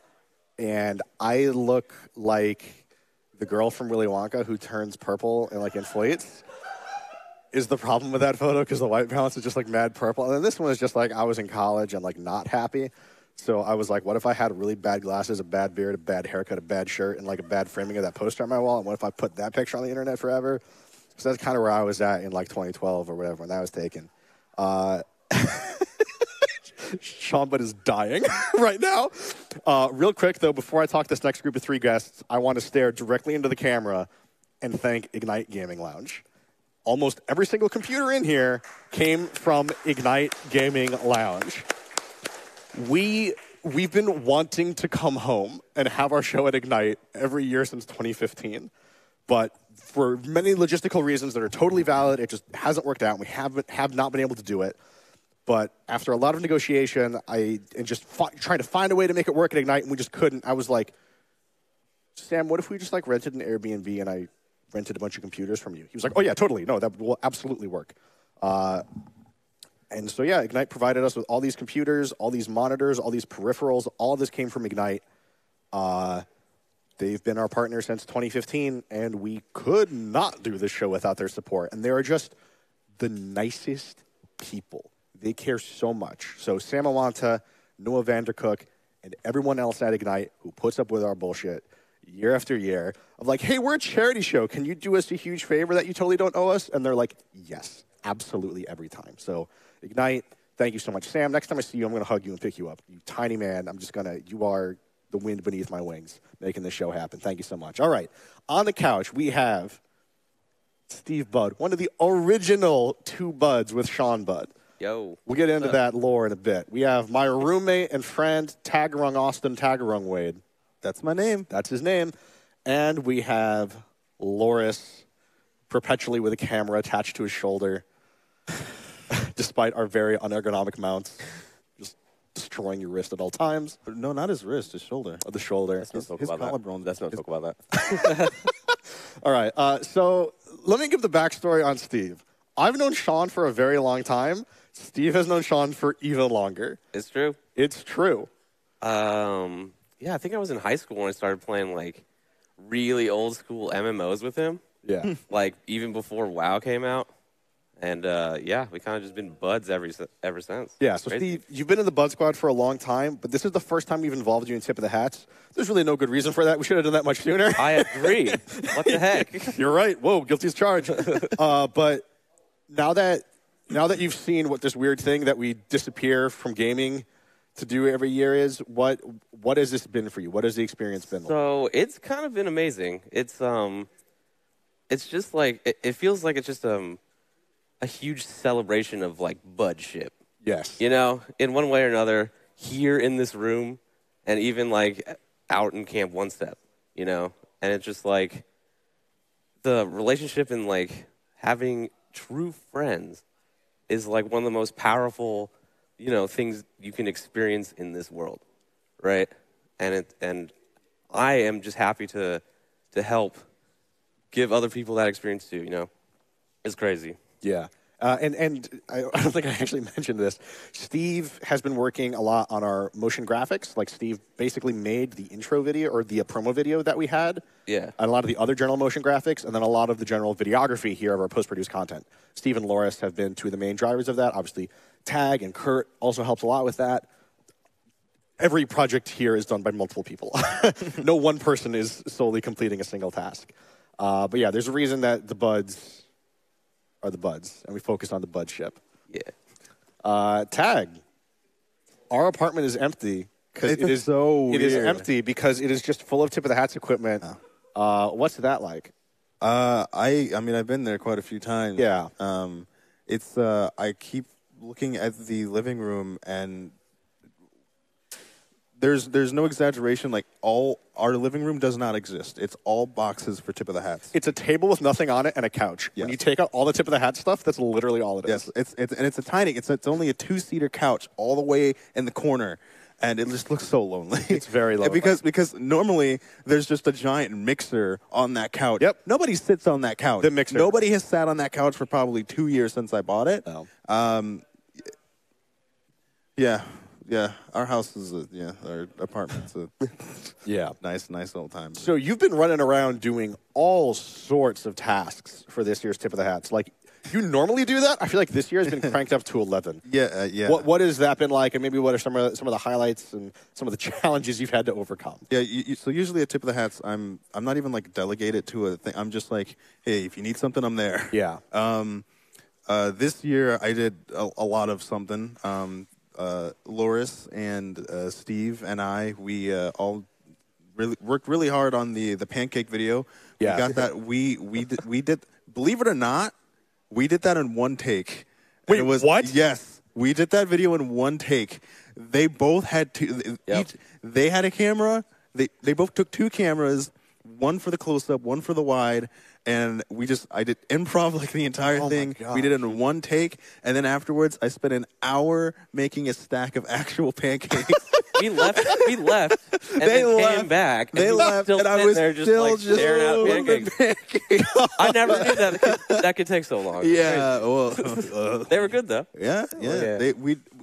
And I look like the girl from Willy Wonka who turns purple and, like, inflates is the problem with that photo because the white balance is just, like, mad purple. And then this one is just, like, I was in college and, like, not happy. So I was like, what if I had really bad glasses, a bad beard, a bad haircut, a bad shirt, and like a bad framing of that poster on my wall? And what if I put that picture on the internet forever? So that's kind of where I was at in like 2012 or whatever when that was taken. Sean Budd is dying right now. Real quick, though, before I talk to this next group of 3 guests, I want to stare directly into the camera and thank Ignite Gaming Lounge. Almost every single computer in here came from Ignite Gaming Lounge. We've been wanting to come home and have our show at Ignite every year since 2015. But for many logistical reasons that are totally valid, it just hasn't worked out. We have not been able to do it. But after a lot of negotiation, and just trying to find a way to make it work at Ignite, and we just couldn't. I was like, Sam, what if we just like rented an Airbnb and I rented a bunch of computers from you? He was like, oh, yeah, totally. No, that will absolutely work. And so, yeah, Ignite provided us with all these computers, all these monitors, all these peripherals. All of this came from Ignite. They've been our partner since 2015, and we could not do this show without their support. And they are just the nicest people. They care so much. So Sam Awanta, Noah Vandercook, and everyone else at Ignite who puts up with our bullshit year after year of like, hey, we're a charity show. Can you do us a huge favor that you totally don't owe us? And they're like, yes, absolutely every time. So Ignite, thank you so much. Sam, next time I see you, I'm going to hug you and pick you up. You tiny man, you are the wind beneath my wings, making this show happen. Thank you so much. All right, on the couch, we have Steve Budd, one of the original 2 Budds with Sean Budd. Yo. We'll get into that lore in a bit. We have my roommate and friend, Tagarung Austin Tagarung Wade. That's my name. That's his name. And we have Loris, perpetually with a camera attached to his shoulder. Despite our very unergonomic mounts, just destroying your wrist at all times. No, not his wrist, his shoulder. Oh, the shoulder. His collarbone. Let's not talk about that. All right, so let me give the backstory on Steve. I've known Sean for a very long time. Steve has known Sean for even longer. It's true. It's true. Yeah, I think I was in high school when I started playing, like, really old school MMOs with him. Yeah. Like, even before WoW came out. And, yeah, we kind of just been buds ever since. Yeah, so Crazy. Steve, you've been in the Bud Squad for a long time, but this is the first time we've involved you in Tip of the Hats. There's really no good reason for that. We should have done that much sooner. I agree. What the heck? You're right. Whoa, guilty as charged. But now that you've seen what this weird thing that we disappear from gaming to do every year is, what has this been for you? What has the experience been like? So it's kind of been amazing. It's just like, it feels like it's just a huge celebration of, like, budship. Yes. You know, in one way or another, here in this room, and even, like, out in Camp One Step, you know? And it's just, like, the relationship and, like, having true friends is, like, one of the most powerful, you know, things you can experience in this world, right? And I am just happy to help give other people that experience too, you know? It's crazy. Yeah. And I don't think I actually mentioned this. Steve has been working a lot on our motion graphics. Like, Steve basically made the intro video or the promo video that we had. Yeah. And a lot of the other general motion graphics, and then a lot of the general videography here of our post-produced content. Steve and Loris have been 2 of the main drivers of that. Obviously, Tag and Kurt also helps a lot with that. Every project here is done by multiple people. No one person is solely completing a single task. But yeah, there's a reason that the Buds are the Buds, and we focus on the Budship. Yeah. Tag. Our apartment is empty because it is empty because it is just full of Tip of the Hats equipment. What's that like? I mean, I've been there quite a few times. Yeah. I keep looking at the living room, and there's no exaggeration. Like, our living room does not exist. It's all boxes for Tip of the Hats. It's a table with nothing on it and a couch. Yes. When you take out all the Tip of the Hat stuff, that's literally all it is. Yes, it's only a 2-seater couch all the way in the corner, and it just looks so lonely. It's very lonely. because normally there's just a giant mixer on that couch. Yep. Nobody sits on that couch. The mixer. Nobody has sat on that couch for probably 2 years since I bought it. No. Yeah. Our house is our apartment's a Yeah. nice old time. So you've been running around doing all sorts of tasks for this year's Tip of the Hats. Like, you normally do that? I feel like this year has been cranked up to 11. Yeah. What has that been like, and maybe what are some of the highlights and some of the challenges you've had to overcome? Yeah, so usually at Tip of the Hats, I'm not even like delegated to a thing. I'm just like, hey, if you need something, I'm there. Yeah. This year I did a lot of something. Loris and Steve and we all really worked really hard on the pancake video. Yeah. We got that. We did. Believe it or not, we did that in one take. Wait, what? Yes, we did that video in one take. They both had two. They had a camera. They both took two cameras, one for the close up, one for the wide. And I did improv like the entire thing. We did it in one take, and then afterwards, I spent an hour making a stack of actual pancakes. We left, and then came back. And They left, still and I was there still just staring out pancakes. I never knew that could take so long. Yeah, well, They were good though. yeah.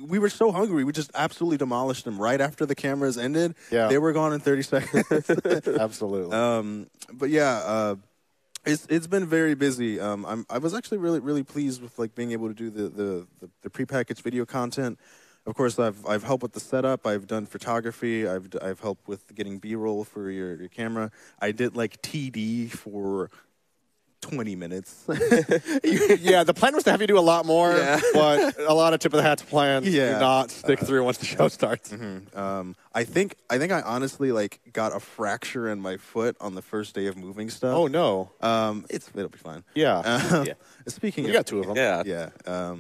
We were so hungry, we just absolutely demolished them right after the cameras ended. Yeah. They were gone in 30 seconds. Absolutely. But yeah. It's been very busy. I was actually really pleased with like being able to do the prepackaged video content. Of course, I've helped with the setup. I've done photography. I've helped with getting B-roll for your camera. I did like TD for 20 minutes. Yeah, the plan was to have you do a lot more, but a lot of Tip of the Hats plans do not stick through once the show starts. I think I honestly like got a fracture in my foot on the first day of moving stuff. Oh no. It'll be fine. Yeah. Speaking You of, got two of them. Yeah. Yeah.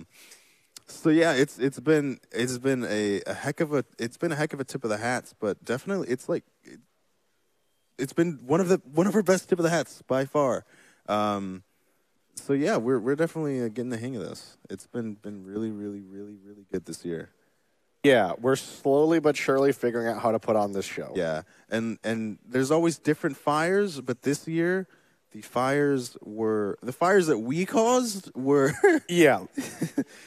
So yeah, it's been a heck of a Tip of the Hats, but definitely it's been one of our best Tip of the Hats by far. So yeah, we're definitely getting the hang of this. It's been really good this year. Yeah, we're slowly but surely figuring out how to put on this show. Yeah, and there's always different fires, but this year the fires that we caused were Yeah.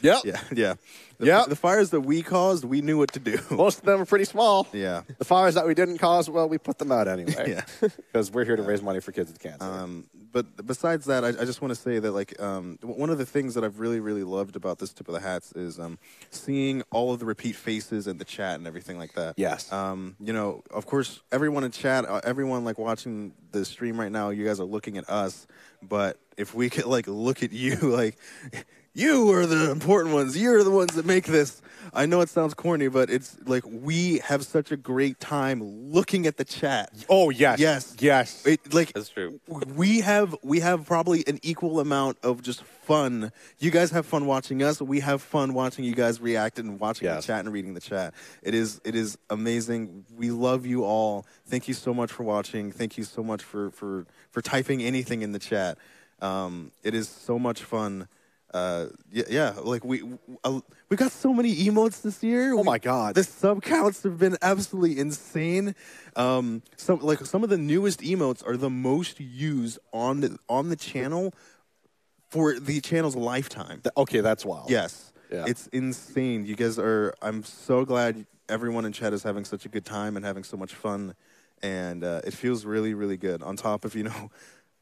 Yep. yeah. Yep. The fires that we caused, we knew what to do. Most of them are pretty small. Yeah. The fires that we didn't cause, well, we put them out anyway. Yeah. Because we're here to raise money for kids with cancer. But besides that, I just want to say that like one of the things that I've really loved about this Tip of the Hats is seeing all of the repeat faces in the chat and everything like that. Yes. Of course, everyone in chat, everyone like watching the stream right now, you guys are looking at us. But if we could like look at you, like you are the important ones. You're the ones that make this. I know it sounds corny, but it's like we have such a great time looking at the chat. Oh yes, yes. That's true. We have probably an equal amount of just fun. You guys have fun watching us. We have fun watching you guys react and watching the chat and reading the chat. It is amazing. We love you all. Thank you so much for watching. Thank you so much for typing anything in the chat. It is so much fun. Like we got so many emotes this year. Oh my god, the sub counts have been absolutely insane. Some of the newest emotes are the most used on the channel for the channel's lifetime. Okay, that's wild. Yes, yeah. It's insane. You guys are. I'm so glad everyone in chat is having such a good time and having so much fun, and it feels really good. On top of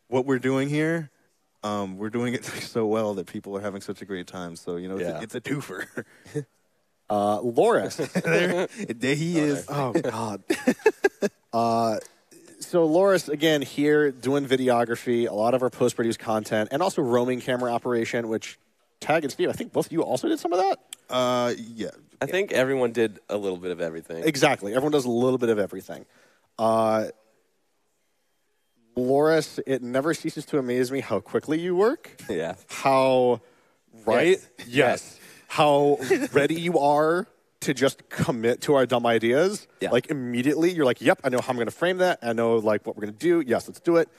what we're doing here. We're doing it so well that people are having such a great time. So, it's a twofer. Loris. there he is. Oh, God. So, Loris, again, here doing videography, a lot of our post-produced content, and also roaming camera operation, which Tag and Steve, I think both of you also did some of that? Yeah. I think everyone did a little bit of everything. Exactly. Everyone does a little bit of everything. Loris, it never ceases to amaze me how quickly you work. Yeah. How, right? Yes. How ready you are to just commit to our dumb ideas. Yeah. Like, immediately, you're like, yep, I know how I'm going to frame that. I know, like, what we're going to do. Yes, let's do it.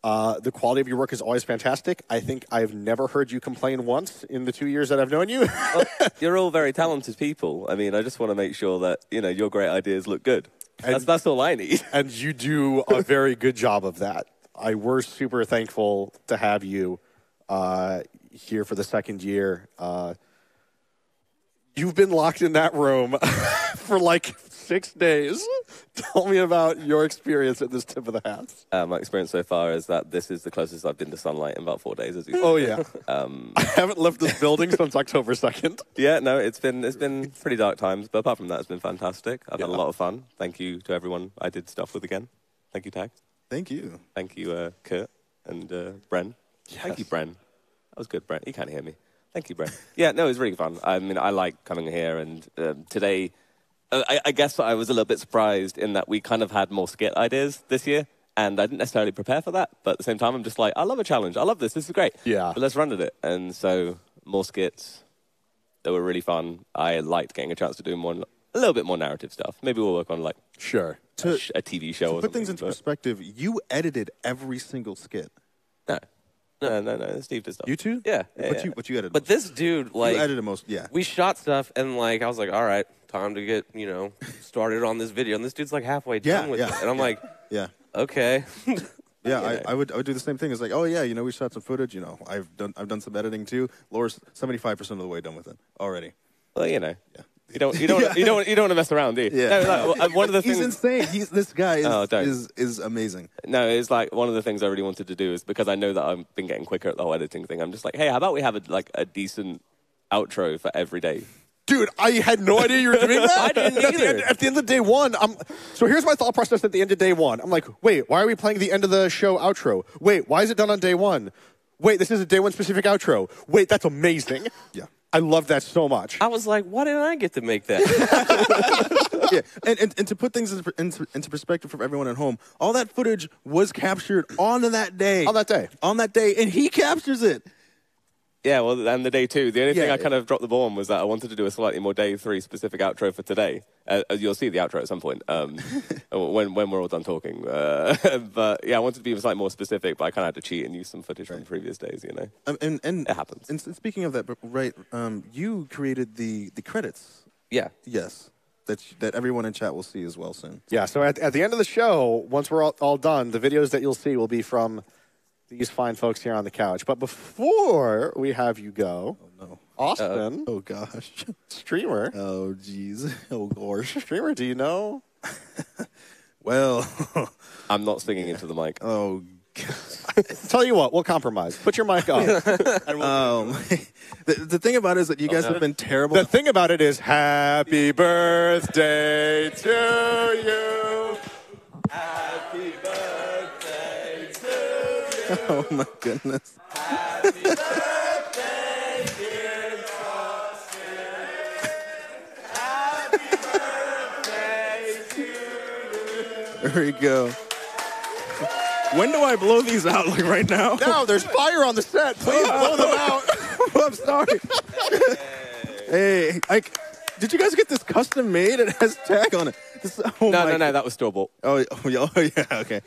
The quality of your work is always fantastic. I think I've never heard you complain once in the 2 years that I've known you. Well, you're all very talented people. I mean, I just want to make sure that, your great ideas look good. That's all I need. And you do a very good job of that. We're super thankful to have you here for the second year. You've been locked in that room for like 6 days. Tell me about your experience at this Tip of the Hats. My experience so far is that this is the closest I've been to sunlight in about 4 days. As you Oh yeah. I haven't left this building since October 2nd. Yeah, no, it's been pretty dark times, but apart from that, it's been fantastic. I've had a lot of fun. Thank you to everyone I did stuff with again. Thank you, Tag. Thank you. Thank you, Kurt and Bren. Yes. Thank you, Bren. That was good, Bren. You can't hear me. Thank you, Bren. Yeah, no, it was really fun. I mean, I like coming here, and today, I guess I was a little bit surprised in that we kind of had more skit ideas this year, and I didn't necessarily prepare for that, but at the same time, I'm just like, I love a challenge. I love this. This is great. Yeah. But let's run at it. And so, more skits. They were really fun. I liked getting a chance to do a little bit more narrative stuff. Maybe we'll work on, like, sure, a TV show or something. To put things into perspective, you edited every single skit. No. Steve did stuff. You too? Yeah. But you edited. But this dude, like, you edited most. Yeah. We shot stuff, and like I was like, all right, time to get started on this video. And this dude's like halfway done with it, and I'm like, yeah, okay. Yeah, I would do the same thing. It's like, oh yeah, we shot some footage. I've done some editing too. Laura's 75% of the way done with it already. Well, yeah. You don't want to mess around, do you? Yeah. No, like, one of the things. He's insane. This guy is amazing. No, it's like one of the things I really wanted to do is because I know that I've been getting quicker at the whole editing thing. I'm just like, hey, how about we have a decent outro for every day? Dude, I had no idea you were doing that. I didn't either. At the end of day one, so here's my thought process at the end of day one. I'm like, wait, why are we playing the end of the show outro? Wait, why is it done on day one? Wait, this is a day one specific outro. Wait, that's amazing. Yeah. I love that so much. I was like, why didn't I get to make that? Yeah, and to put things into perspective for everyone at home, all that footage was captured on that day. On that day, and he captures it. Yeah, well, and the day two. The only thing I kind of dropped the ball on was that I wanted to do a slightly more day three specific outro for today. You'll see the outro at some point when we're all done talking. But yeah, I wanted to be slightly more specific, but I kind of had to cheat and use some footage from previous days, And it happens. And speaking of that, right, you created the credits. Yeah. Yes. That everyone in chat will see as well soon. Yeah, so at the end of the show, once we're all done, the videos that you'll see will be from these fine folks here on the couch. But before we have you go, Austin. Oh, gosh. Streamer. Oh, jeez. Oh, gosh. Streamer, do you know? Well. I'm not singing into the mic. Oh, Tell you what, we'll compromise. Put your mic on. The thing about it is that you guys have been terrible. The thing about it is, happy birthday to you. Happy birthday to you. Oh, my goodness. Happy birthday, dear Austin. Happy birthday to you. There we go. When do I blow these out? Like right now? No, there's fire on the set. Please blow them out. I'm sorry. Hey, did you guys get this custom made? It has tag on it. No, that was store bought. Oh, yeah, okay.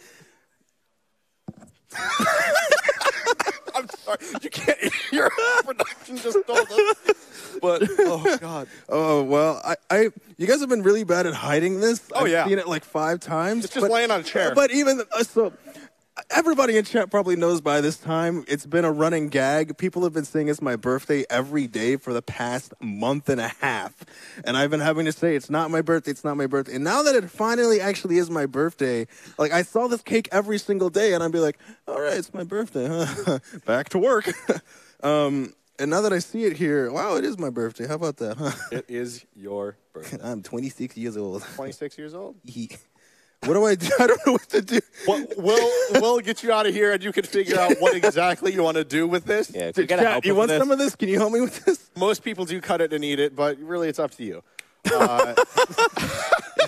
I'm sorry. You can't hear production just told us. But, oh, God. Oh, well, you guys have been really bad at hiding this. Oh, yeah. I've seen it like 5 times. It's just laying on a chair. But even, so everybody in chat probably knows by this time, it's been a running gag. People have been saying it's my birthday every day for the past month and a half. And I've been having to say, it's not my birthday, it's not my birthday. And now that it finally actually is my birthday, like I saw this cake every single day and I'd be like, all right, it's my birthday, huh? Back to work. And now that I see it here, wow, it is my birthday. How about that, huh? It is your birthday. I'm 26 years old. 26 years old? What do I do? I don't know what to do. We'll get you out of here and you can figure out what exactly you want to do with this. Yeah, Chat, you want some of this? Can you help me with this? Most people do cut it and eat it, but really it's up to you.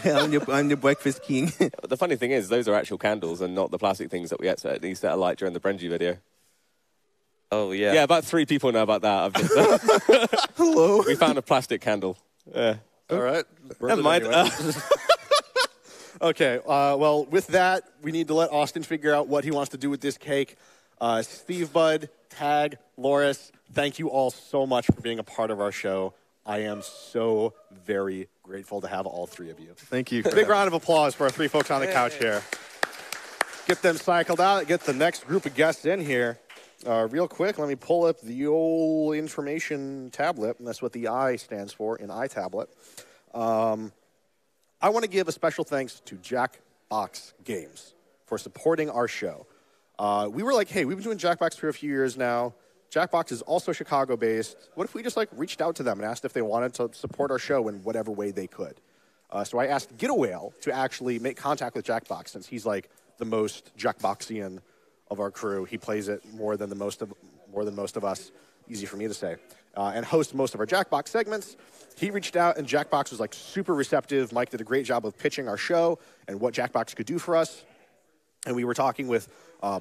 I'm your breakfast king. The funny thing is, those are actual candles and not the plastic things that we had set alight during the Brenji video. Oh, yeah. Yeah, about 3 people know about that. I've just, Hello. we found a plastic candle. Yeah. All right. Never mind. Anyway. Okay, well, with that, we need to let Austin figure out what he wants to do with this cake. Steve Bud, Tag, Loris, thank you all so much for being a part of our show. I am so very grateful to have all three of you. Thank you. Big round of applause for our three folks on the couch here. Get them cycled out, get the next group of guests in here. Real quick, let me pull up the old information tablet, and that's what the I stands for in iTablet. I want to give a special thanks to Jackbox Games for supporting our show. We were like, hey, we've been doing Jackbox for a few years now. Jackbox is also Chicago-based. What if we just reached out to them and asked if they wanted to support our show in whatever way they could? So I asked Get a Whale to actually make contact with Jackbox, since he's the most Jackboxian of our crew. He plays it more than most of us. Easy for me to say. And hosts most of our Jackbox segments. He reached out, and Jackbox was super receptive. Mike did a great job of pitching our show and what Jackbox could do for us. And we were talking with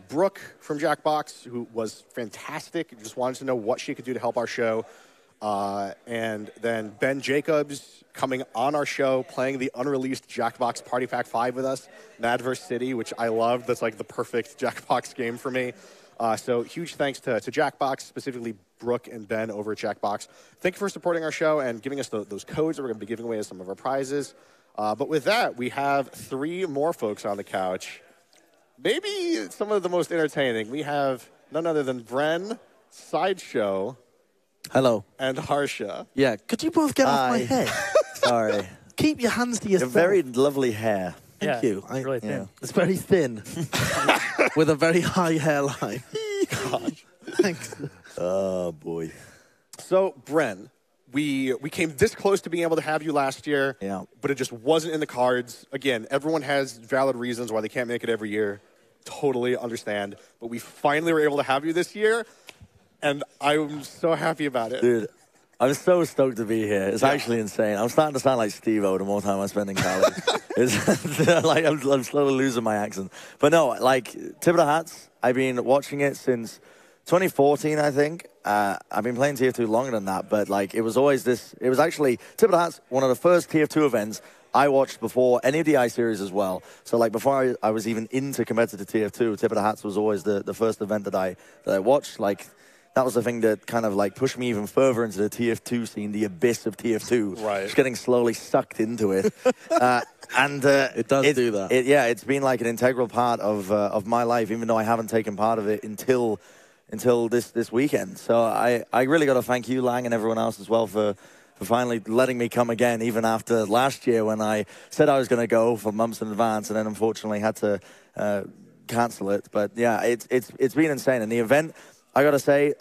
Brooke from Jackbox, who was fantastic. Just wanted to know what she could do to help our show. And then Ben Jacobs coming on our show, playing the unreleased Jackbox Party Pack 5 with us, Madverse City, which I loved. That's the perfect Jackbox game for me. So huge thanks to Jackbox, specifically Brooke and Ben over at Jackbox. Thank you for supporting our show and giving us those codes that we're going to be giving away as some of our prizes. But with that, we have three more folks on the couch. Maybe some of the most entertaining. We have none other than Bren, Sideshow, hello, and Harsha. Yeah, could you both get off my head? Sorry. Keep your hands to yourself. Very lovely hair. Thank you. It's really thin. Yeah. It's very thin, with a very high hairline. God. Thanks. Oh, boy. So, Bren, we came this close to being able to have you last year, but it just wasn't in the cards. Again, everyone has valid reasons why they can't make it every year. Totally understand. But we finally were able to have you this year, and I'm so happy about it. Dude, I'm so stoked to be here. It's actually insane. I'm starting to sound like Steve-O the more time I spend in college. I'm slowly losing my accent. But no, Tip of the Hats, I've been watching it since 2014, I think. I've been playing TF2 longer than that, but it was always this. It was actually Tip of the Hats, one of the first TF2 events I watched before any of the I-Series as well. So before I was even into competitive TF2, Tip of the Hats was always the first event that I watched. That was the thing that kind of pushed me even further into the TF2 scene, the abyss of TF2. Right. Just getting slowly sucked into it. It does do that. It's been an integral part of my life, even though I haven't taken part of it until this weekend. So I really got to thank you, Lang, and everyone else as well for finally letting me come again, even after last year when I said I was going to go for months in advance and then unfortunately had to cancel it. But yeah, it's been insane. And the event, I got to say,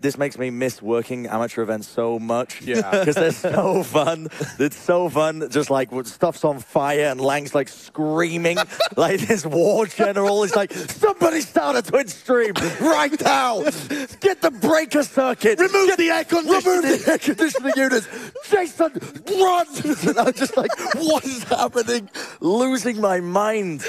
this makes me miss working amateur events so much. Yeah. Because they're so fun. It's so fun. Just when stuff's on fire and Lang's screaming like this war general. It's somebody start a Twitch stream right now. Get the breaker circuit. Remove the air conditioning. Remove the air conditioning units. Jason, run. And I'm just what is happening? Losing my mind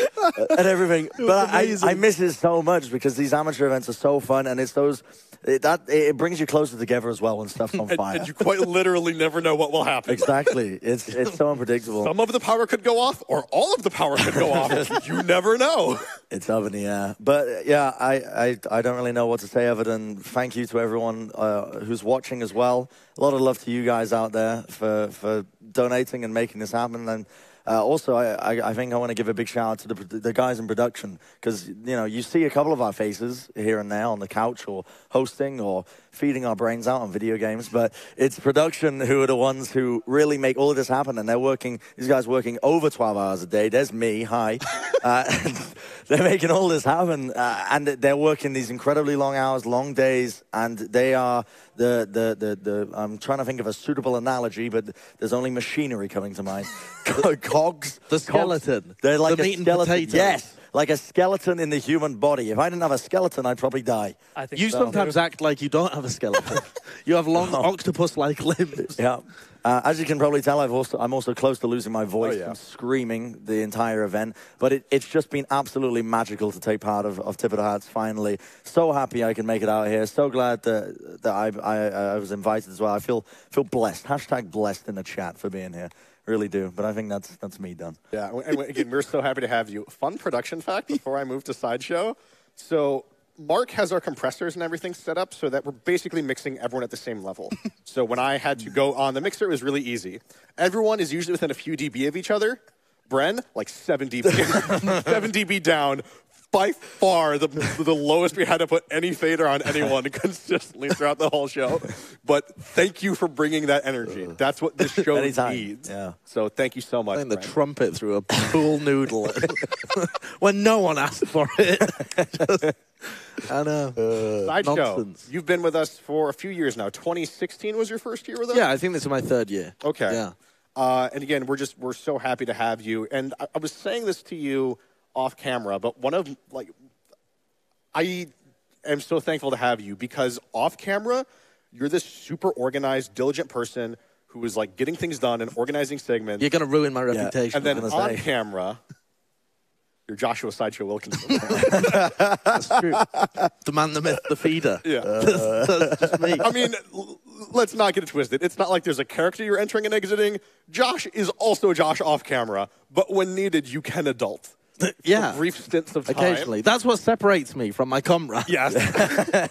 and everything. But I miss it so much because these amateur events are so fun, and it's those... It brings you closer together as well when stuff's on fire. And you quite literally never know what will happen. Exactly. It's so unpredictable. Some of the power could go off, or all of the power could go off. You never know. It's up in the air. But yeah, I don't really know what to say other than thank you to everyone who's watching as well. A lot of love to you guys out there for donating and making this happen. And also, I think I want to give a big shout out to the guys in production because, you see a couple of our faces here and there on the couch or hosting or feeding our brains out on video games, but it's production who are the ones who really make all of this happen, and these guys working over 12 hours a day. There's me, hi. They're making all this happen, and they're working these incredibly long hours, long days, and they are I'm trying to think of a suitable analogy, but there's only machinery coming to mind. Cogs. The skeleton. They're like the a meat and skeleton. potatoes. Yes, like a skeleton in the human body. If I didn't have a skeleton, I'd probably die. I think You so. sometimes act like you don't have a skeleton. You have long octopus-like limbs. Yeah. As you can probably tell, I'm also close to losing my voice yeah. from screaming the entire event. But it's just been absolutely magical to take part of Tip of the Hats finally. So happy I can make it out here. So glad that I was invited as well. I feel blessed. # blessed in the chat for being here. Really do. But I think that's me done. Yeah, and again, we're so happy to have you. Fun production fact before I move to Sideshow. So Mark has our compressors and everything set up so that we're basically mixing everyone at the same level. So when I had to go on the mixer, it was really easy. Everyone is usually within a few dB of each other. Bren, like 7 dB. 7 dB down. By far the lowest we had to put any fader on anyone consistently throughout the whole show. But thank you for bringing that energy. That's what this show needs. Yeah. So thank you so much. Playing the trumpet through a pool noodle when no one asked for it. I know. Sideshow, you've been with us for a few years now. 2016 was your first year with us? Yeah, I think this is my 3rd year. Okay. Yeah. And again, we're so happy to have you. And I was saying this to you off camera, but I am so thankful to have you because off camera, you're this super organized, diligent person who is like getting things done and organizing segments. You're going to ruin my reputation. And then on camera, you're Joshua Sideshow Wilkinson. That's true. The man, the myth, the feeder. Yeah. That's just me. I mean, let's not get it twisted. It's not like there's a character you're entering and exiting. Josh is also Josh off camera, but when needed, you can adult. Yeah. For brief stints of time. Occasionally. That's what separates me from my comrade. Yes.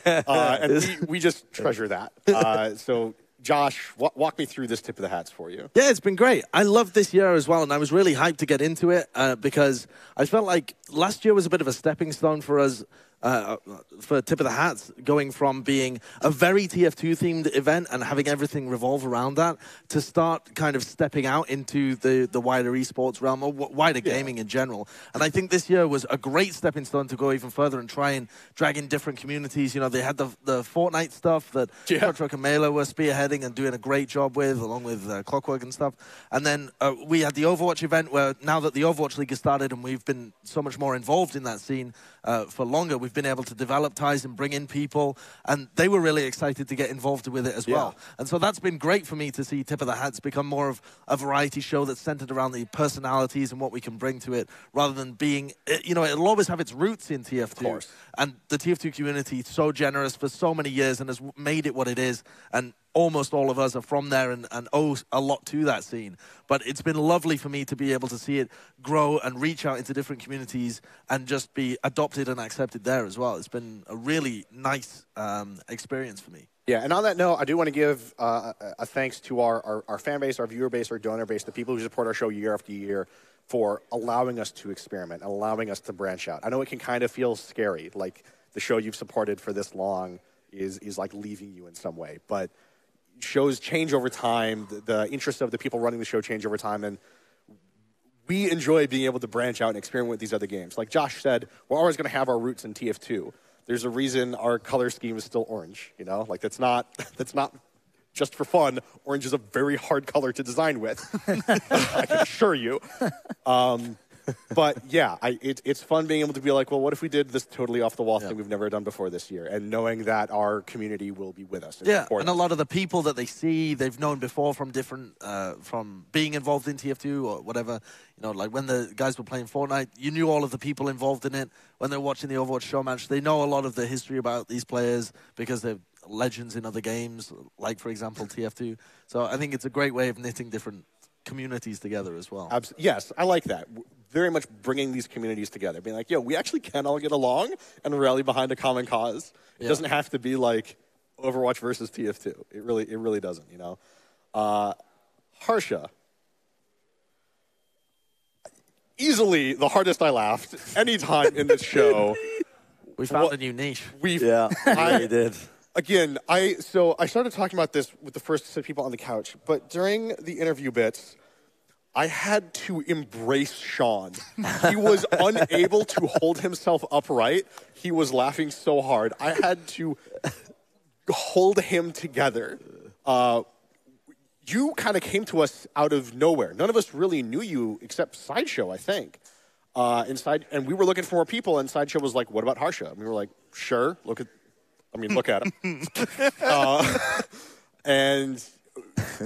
And we just treasure that. So, Josh, walk me through this tip of the hats for you. Yeah, it's been great. I loved this year as well, and I was really hyped to get into it because I felt like last year was a bit of a stepping stone for us. For Tip of the Hats, going from being a very TF2-themed event and having everything revolve around that to start kind of stepping out into the wider esports realm or wider gaming in general. And I think this year was a great stepping stone to go even further and try and drag in different communities. You know, they had the Fortnite stuff that TotH and Mela were spearheading and doing a great job with, along with Clockwork and stuff. And then we had the Overwatch event where now that the Overwatch League has started and we've been so much more involved in that scene for longer, we've been able to develop ties and bring in people, and they were really excited to get involved with it as well. And so that's been great for me to see Tip of the Hats become more of a variety show that's centered around the personalities and what we can bring to it, rather than being, you know, it'll always have its roots in TF2. Of course. And the TF2 community is so generous for so many years and has made it what it is, and almost all of us are from there and owe a lot to that scene. But it's been lovely for me to be able to see it grow and reach out into different communities and just be adopted and accepted there as well. It's been a really nice experience for me. Yeah, and on that note, I do want to give a thanks to our fan base, our viewer base, our donor base, the people who support our show year after year for allowing us to experiment, allowing us to branch out. I know it can kind of feel scary, like the show you've supported for this long is like leaving you in some way, but shows change over time, the interests of the people running the show change over time, and we enjoy being able to branch out and experiment with these other games. Like Josh said, we're always going to have our roots in TF2. There's a reason our color scheme is still orange, you know? Like that's not just for fun. Orange is a very hard color to design with. I can assure you. But yeah, it's fun being able to be like, well, what if we did this totally off-the-wall thing we've never done before this year, and knowing that our community will be with us. And a lot of the people that they see, they've known before from different, from being involved in TF2 or whatever. You know, like when the guys were playing Fortnite, you knew all of the people involved in it. When they're watching the Overwatch show match, they know a lot of the history about these players because they're legends in other games, like, for example, TF2. So I think it's a great way of knitting different communities together as well. Yes, I like that. Very much bringing these communities together, being like, yo, we actually can all get along and rally behind a common cause. It doesn't have to be like Overwatch versus TF2. It really doesn't, you know. Harsha, easily the hardest I laughed anytime in this show. We found a new niche. We did. Again, I started talking about this with the first set of people on the couch, but during the interview bits, I had to embrace Sean. He was unable to hold himself upright. He was laughing so hard. I had to hold him together. You kind of came to us out of nowhere. None of us really knew you except Sideshow, I think. And we were looking for more people, and Sideshow was like, what about Harsha? And we were like, sure, look at him. And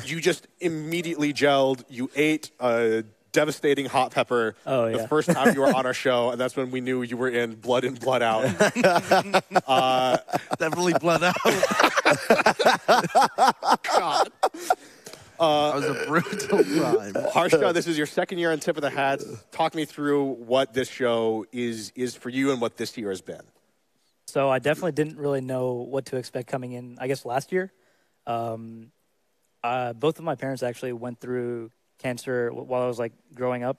you just immediately gelled. You ate a devastating hot pepper the first time you were on our show, and that's when we knew you were in, blood out. Definitely blood out. God. That was a brutal time. Harsha, this is your second year on Tip of the Hats. Talk me through what this show is for you and what this year has been. So I definitely didn't really know what to expect coming in, I guess, last year. Both of my parents actually went through cancer while I was, like, growing up.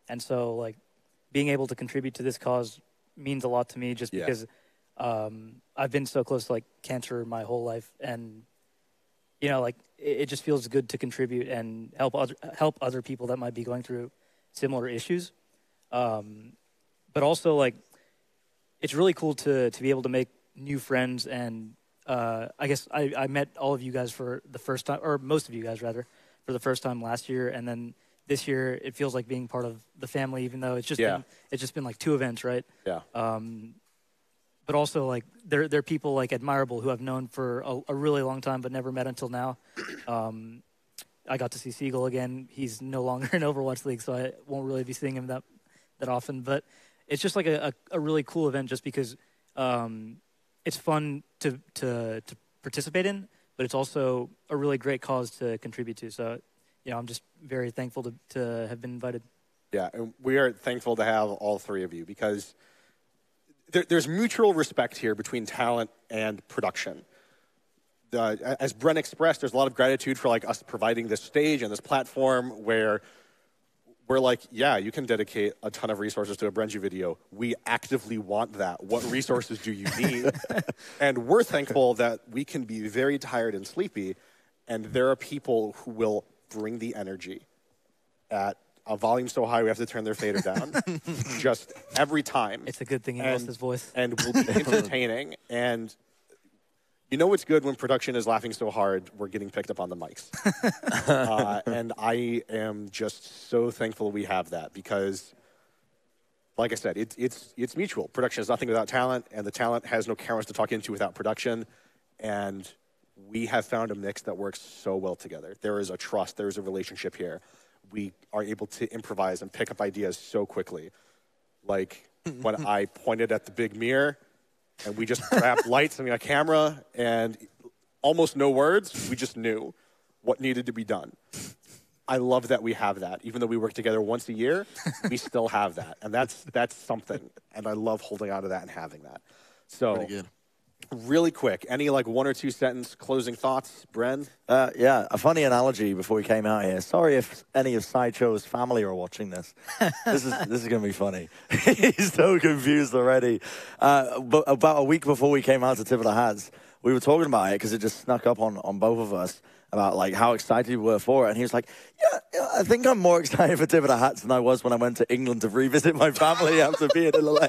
And so, like, being able to contribute to this cause means a lot to me just because I've been so close to, like, cancer my whole life. And, you know, like, it just feels good to contribute and help other people that might be going through similar issues. But also, like, it's really cool to be able to make new friends. And I guess I met all of you guys for the first time, or most of you guys, rather, for the first time last year. And then this year, it feels like being part of the family, even though it's just been like 2 events, right? Yeah. But also, like, they're people, like, admirable who I've known for a really long time but never met until now. I got to see Siegel again. He's no longer in Overwatch League, so I won't really be seeing him that often. But it's just like a really cool event just because it's fun to participate in, but it's also a really great cause to contribute to. So, you know, I'm just very thankful to have been invited. Yeah, and we are thankful to have all three of you because there's mutual respect here between talent and production. As Brent expressed, there's a lot of gratitude for, like, us providing this stage and this platform where we're like, yeah, you can dedicate a ton of resources to a Brenji video. We actively want that. What resources do you need? And we're thankful that we can be very tired and sleepy, and there are people who will bring the energy at a volume so high we have to turn their fader down just every time. It's a good thing he lost his voice. And will be entertaining. And you know what's good when production is laughing so hard we're getting picked up on the mics. And I am just so thankful we have that because, like I said, it's mutual. Production is nothing without talent, and the talent has no cameras to talk into without production. And we have found a mix that works so well together. There is a trust. There is a relationship here. We are able to improvise and pick up ideas so quickly. Like when I pointed at the big mirror and we just grabbed lights and a camera and almost no words, we just knew what needed to be done. I love that we have that. Even though we work together once a year, we still have that. And that's something. And I love holding on to that and having that. So pretty good. Really quick, any like 1 or 2 sentence closing thoughts, Bren? Yeah, a funny analogy before we came out here. Sorry if any of Sideshow's family are watching this. This is going to be funny. He's so confused already. But about a week before we came out to Tip of the Hats, we were talking about it because it just snuck up on both of us about like how excited we were for it. And he was like, yeah, I think I'm more excited for Tip of the Hats than I was when I went to England to revisit my family after being in LA.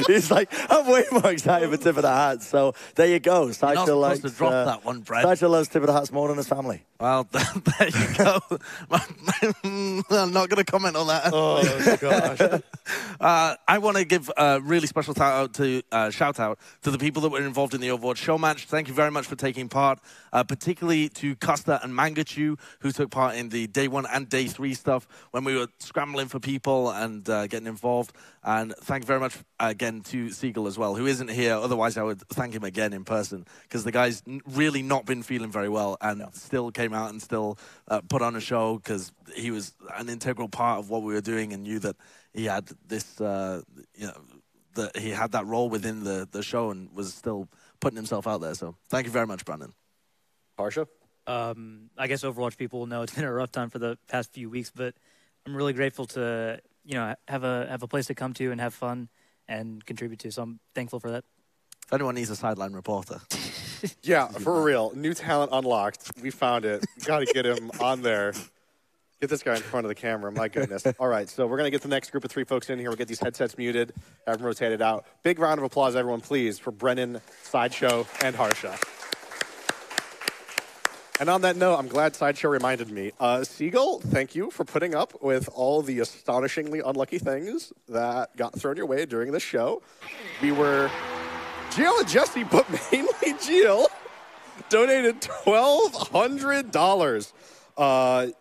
He's like, I'm way more excited for Tip of the Hats. So there you go. Sideshow likes to drop that one, Brett. Sideshow loves Tip of the Hats more than his family. Well, there you go. I'm not going to comment on that. Oh, gosh. I want to give a really special shout out to the people that were involved in the Overwatch show match. Thank you very much for taking part, particularly to Costa and Mangachu, who took part in the day 1 and day 3 stuff when we were scrambling for people and getting involved. And thank you very much again to Siegel as well, who isn't here. Otherwise, I would thank him again in person because the guy's really not been feeling very well and still came out and still put on a show because he was an integral part of what we were doing and knew that he had this, that he had that role within the show and was still putting himself out there. So thank you very much, Brandon. Harsha? I guess Overwatch people will know it's been a rough time for the past few weeks, but I'm really grateful to have a place to come to and have fun and contribute to. So I'm thankful for that. If anyone needs a sideline reporter. Yeah, for real. New talent unlocked. We found it. Got to get him on there. Get this guy in front of the camera. My goodness. All right, so we're going to get the next group of 3 folks in here. We'll get these headsets muted, have them rotated out. Big round of applause, everyone, please, for Brennan, Sideshow, and Harsha. And on that note, I'm glad Sideshow reminded me. Siegel, thank you for putting up with all the astonishingly unlucky things that got thrown your way during the show. We were... Jill and Jesse, but mainly Jill, donated $1,200.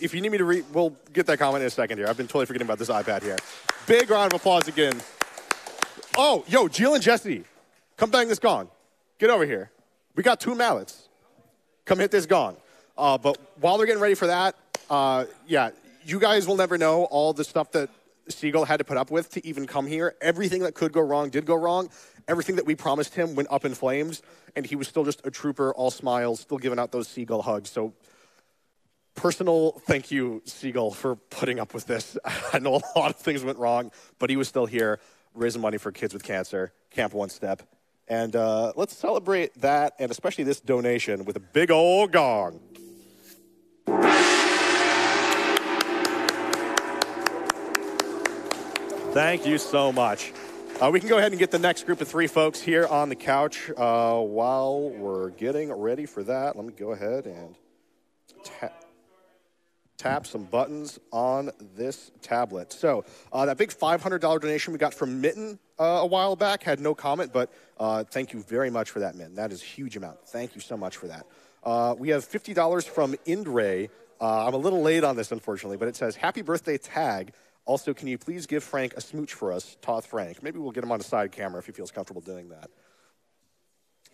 If you need me to read, we'll get that comment in a second here. I've been totally forgetting about this iPad here. Big round of applause again. Oh, yo, Jill and Jesse, come bang this gong. Get over here. We got 2 mallets. Come hit this gong. But while they're getting ready for that, yeah, you guys will never know all the stuff that Siegel had to put up with to even come here. Everything that could go wrong did go wrong. Everything that we promised him went up in flames, and he was still just a trooper, all smiles, still giving out those Siegel hugs. So personal thank you, Siegel, for putting up with this. I know a lot of things went wrong, but he was still here, raising money for kids with cancer, Camp One Step. And let's celebrate that, and especially this donation, with a big old gong. Thank you so much. We can go ahead and get the next group of 3 folks here on the couch. While we're getting ready for that, let me go ahead and tap some buttons on this tablet. So that big $500 donation we got from Mitten a while back had no comment, but thank you very much for that, Mitten. That is a huge amount. Thank you so much for that. We have $50 from Indre. I'm a little late on this, unfortunately, but it says, happy birthday tag. Also, can you please give Frank a smooch for us, TotH Frank? Maybe we'll get him on a side camera if he feels comfortable doing that.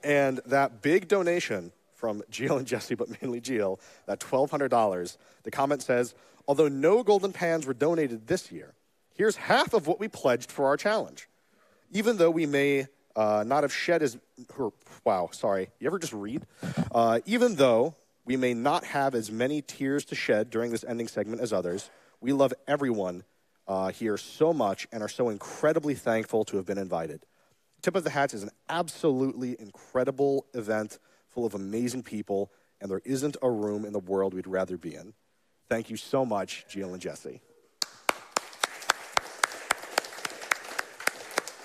And that big donation from Jill and Jesse, but mainly Jill, that $1,200, the comment says, although no golden pans were donated this year, here's half of what we pledged for our challenge. Even though we may not have shed as, wow, sorry, you ever just read? Even though we may not have as many tears to shed during this ending segment as others, we love everyone here so much and are so incredibly thankful to have been invited. Tip of the Hats is an absolutely incredible event full of amazing people, and there isn't a room in the world we'd rather be in. Thank you so much, Jill and Jesse.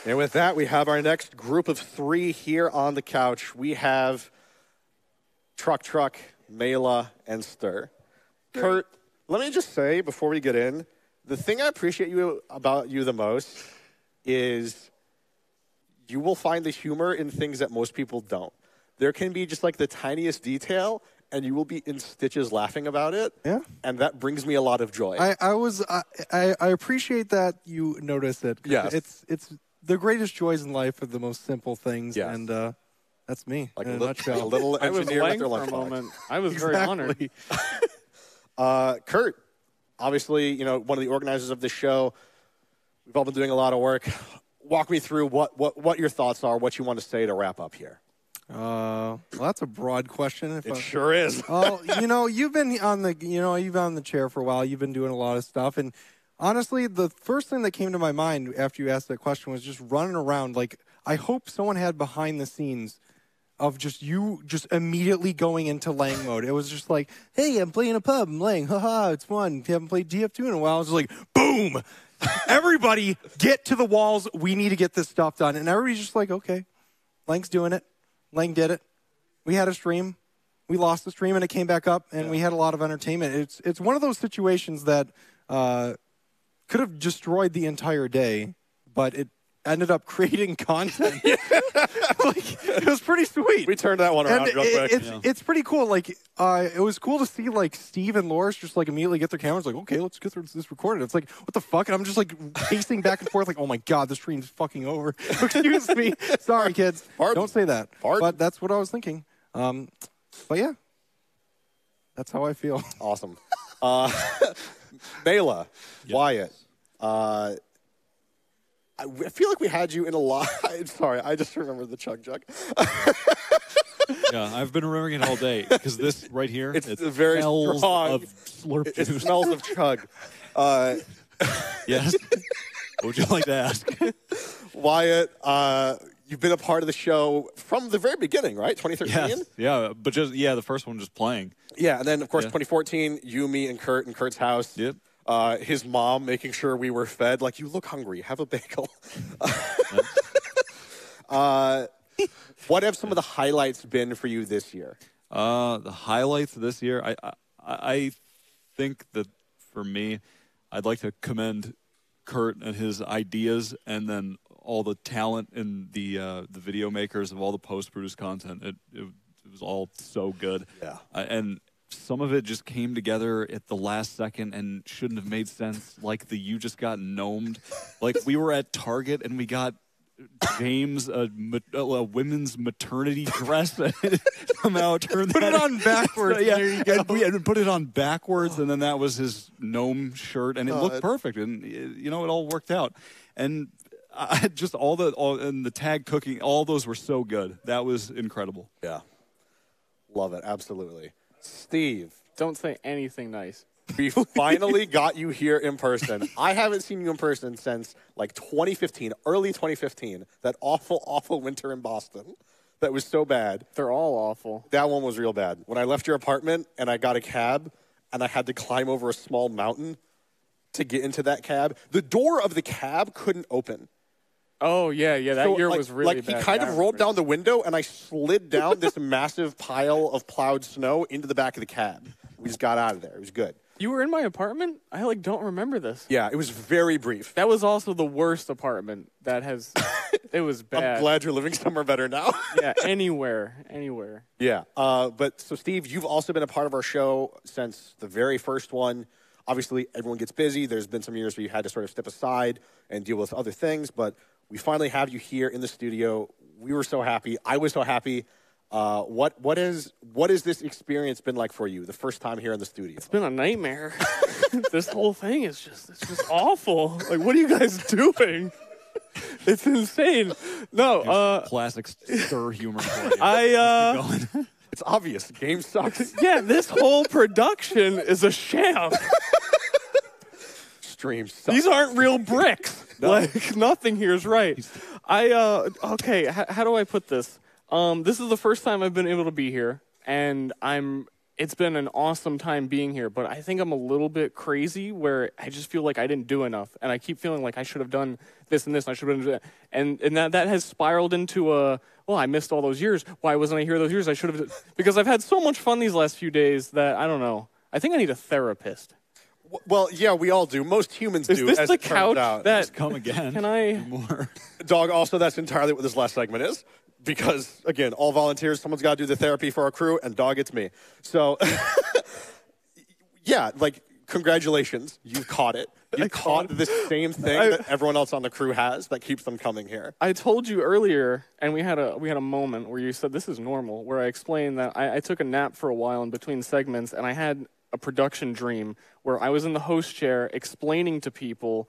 And with that, we have our next group of 3 here on the couch. We have Truck, Mela, and Stir. Kurt, let me just say before we get in, the thing I appreciate about you the most is you will find the humor in things that most people don't. There can be just like the tiniest detail, and you will be in stitches laughing about it. Yeah. And that brings me a lot of joy. I appreciate that you notice it. Yes. It's the greatest joys in life are the most simple things. Yes. And that's me. Like in a nutshell. a little engineer with their lunchbox. For a moment. I was very honored. Kurt, obviously, you know, one of the organizers of this show. We've all been doing a lot of work. Walk me through what your thoughts are, what you want to say to wrap up here. Well, that's a broad question. It sure is. Oh, you know, you've been on the chair for a while. You've been doing a lot of stuff, and honestly, the first thing that came to my mind after you asked that question was just running around. Like, I hope someone had behind the scenes of just you just immediately going into Lang mode. It was just like, hey, I'm playing a pub. I'm Lang. Haha, it's fun. If you haven't played DF2 in a while, it's like, boom! Everybody get to the walls. We need to get this stuff done. And everybody's just like, okay, Lang's doing it. Lang did it. We had a stream. We lost the stream, and it came back up, and we had a lot of entertainment. It's one of those situations that could have destroyed the entire day, but it ended up creating content. Like, it was pretty sweet. We turned that one around real quick. It's pretty cool. Like, it was cool to see, like, Steve and Loris just, like, immediately get their cameras, like, okay, let's get this recorded. It's like, what the fuck? And I'm just, like, pacing back and forth, like, oh, my God, the stream's fucking over. Excuse me. Sorry, kids. Pardon? Don't say that. Pardon? But that's what I was thinking. But, yeah. That's how I feel. Awesome. Bela, Wyatt, I feel like we had you in a lot. Sorry, I just remembered the chug jug. Yeah, I've been remembering it all day because this right here, it's very smells strong. of slurp It juice. smells of chug. Yes. What would you like to ask? Wyatt, you've been a part of the show from the very beginning, right? 2013? Yes. Yeah, but the first one just playing. Yeah, and then, of course, 2014, you, me, and Kurt in Kurt's house. Yep. His mom making sure we were fed. Like, you look hungry. Have a bagel. What have some of the highlights been for you this year? The highlights this year, I think that for me, I'd like to commend Kurt and his ideas, and then all the talent in the video makers of all the post-produced content. It was all so good. Yeah. And some of it just came together at the last second and shouldn't have made sense. Like you just got gnomed. Like, we were at Target and we got James a women's maternity dress and somehow turned Put it on backwards. Yeah, There you go. and put it on backwards, and then that was his gnome shirt, and it looked perfect, and it all worked out. And just all and the tag cooking, all those were so good. That was incredible. Yeah, love it, absolutely. Steve, don't say anything nice. We finally got you here in person. I haven't seen you in person since like 2015, early 2015. That awful, awful winter in Boston. That was so bad. They're all awful. That one was real bad. When I left your apartment and I got a cab and I had to climb over a small mountain to get into that cab, the door of the cab couldn't open. Oh, yeah, that year was really bad. He kind of rolled down the window and I slid down this massive pile of plowed snow into the back of the cab. We just got out of there. It was good. You were in my apartment? I don't remember this. Yeah, it was very brief. That was also the worst apartment that has. It was bad. I'm glad you're living somewhere better now. Yeah, anywhere. Yeah, but so Steve, you've also been a part of our show since the very first one. Obviously, everyone gets busy. There's been some years where you had to sort of step aside and deal with other things, but we finally have you here in the studio. We were so happy. I was so happy. What has this experience been like for you? The first time here in the studio. It's been a nightmare. This whole thing is just awful. Like, what are you guys doing? It's insane. No, classic stir humor. For you. It's obvious. The game sucks. Yeah, this whole production is a sham. Stream sucks. These aren't real bricks. No. Like, nothing here is right. Okay, how do I put this? This is the first time I've been able to be here, and it's been an awesome time being here, but I think I'm a little bit crazy where I just feel like I didn't do enough, and I keep feeling like I should have done this and this, and I should have done that. And that has spiraled into I missed all those years. Why wasn't I here those years? I should have, because I've had so much fun these last few days that, I don't know. I think I need a therapist. Well, yeah, we all do. Most humans do. Is this as the it turns couch out. that... Come again. Can I... More. Dog, also, that's entirely what this last segment is. Because, again, all volunteers, someone's got to do the therapy for our crew, and dog, it's me. So, yeah, congratulations. You caught it. You caught the same thing that everyone else on the crew has that keeps them coming here. I told you earlier, and we had a moment where you said this is normal, where I explained that I took a nap for a while in between segments, and I had a production dream where I was in the host chair explaining to people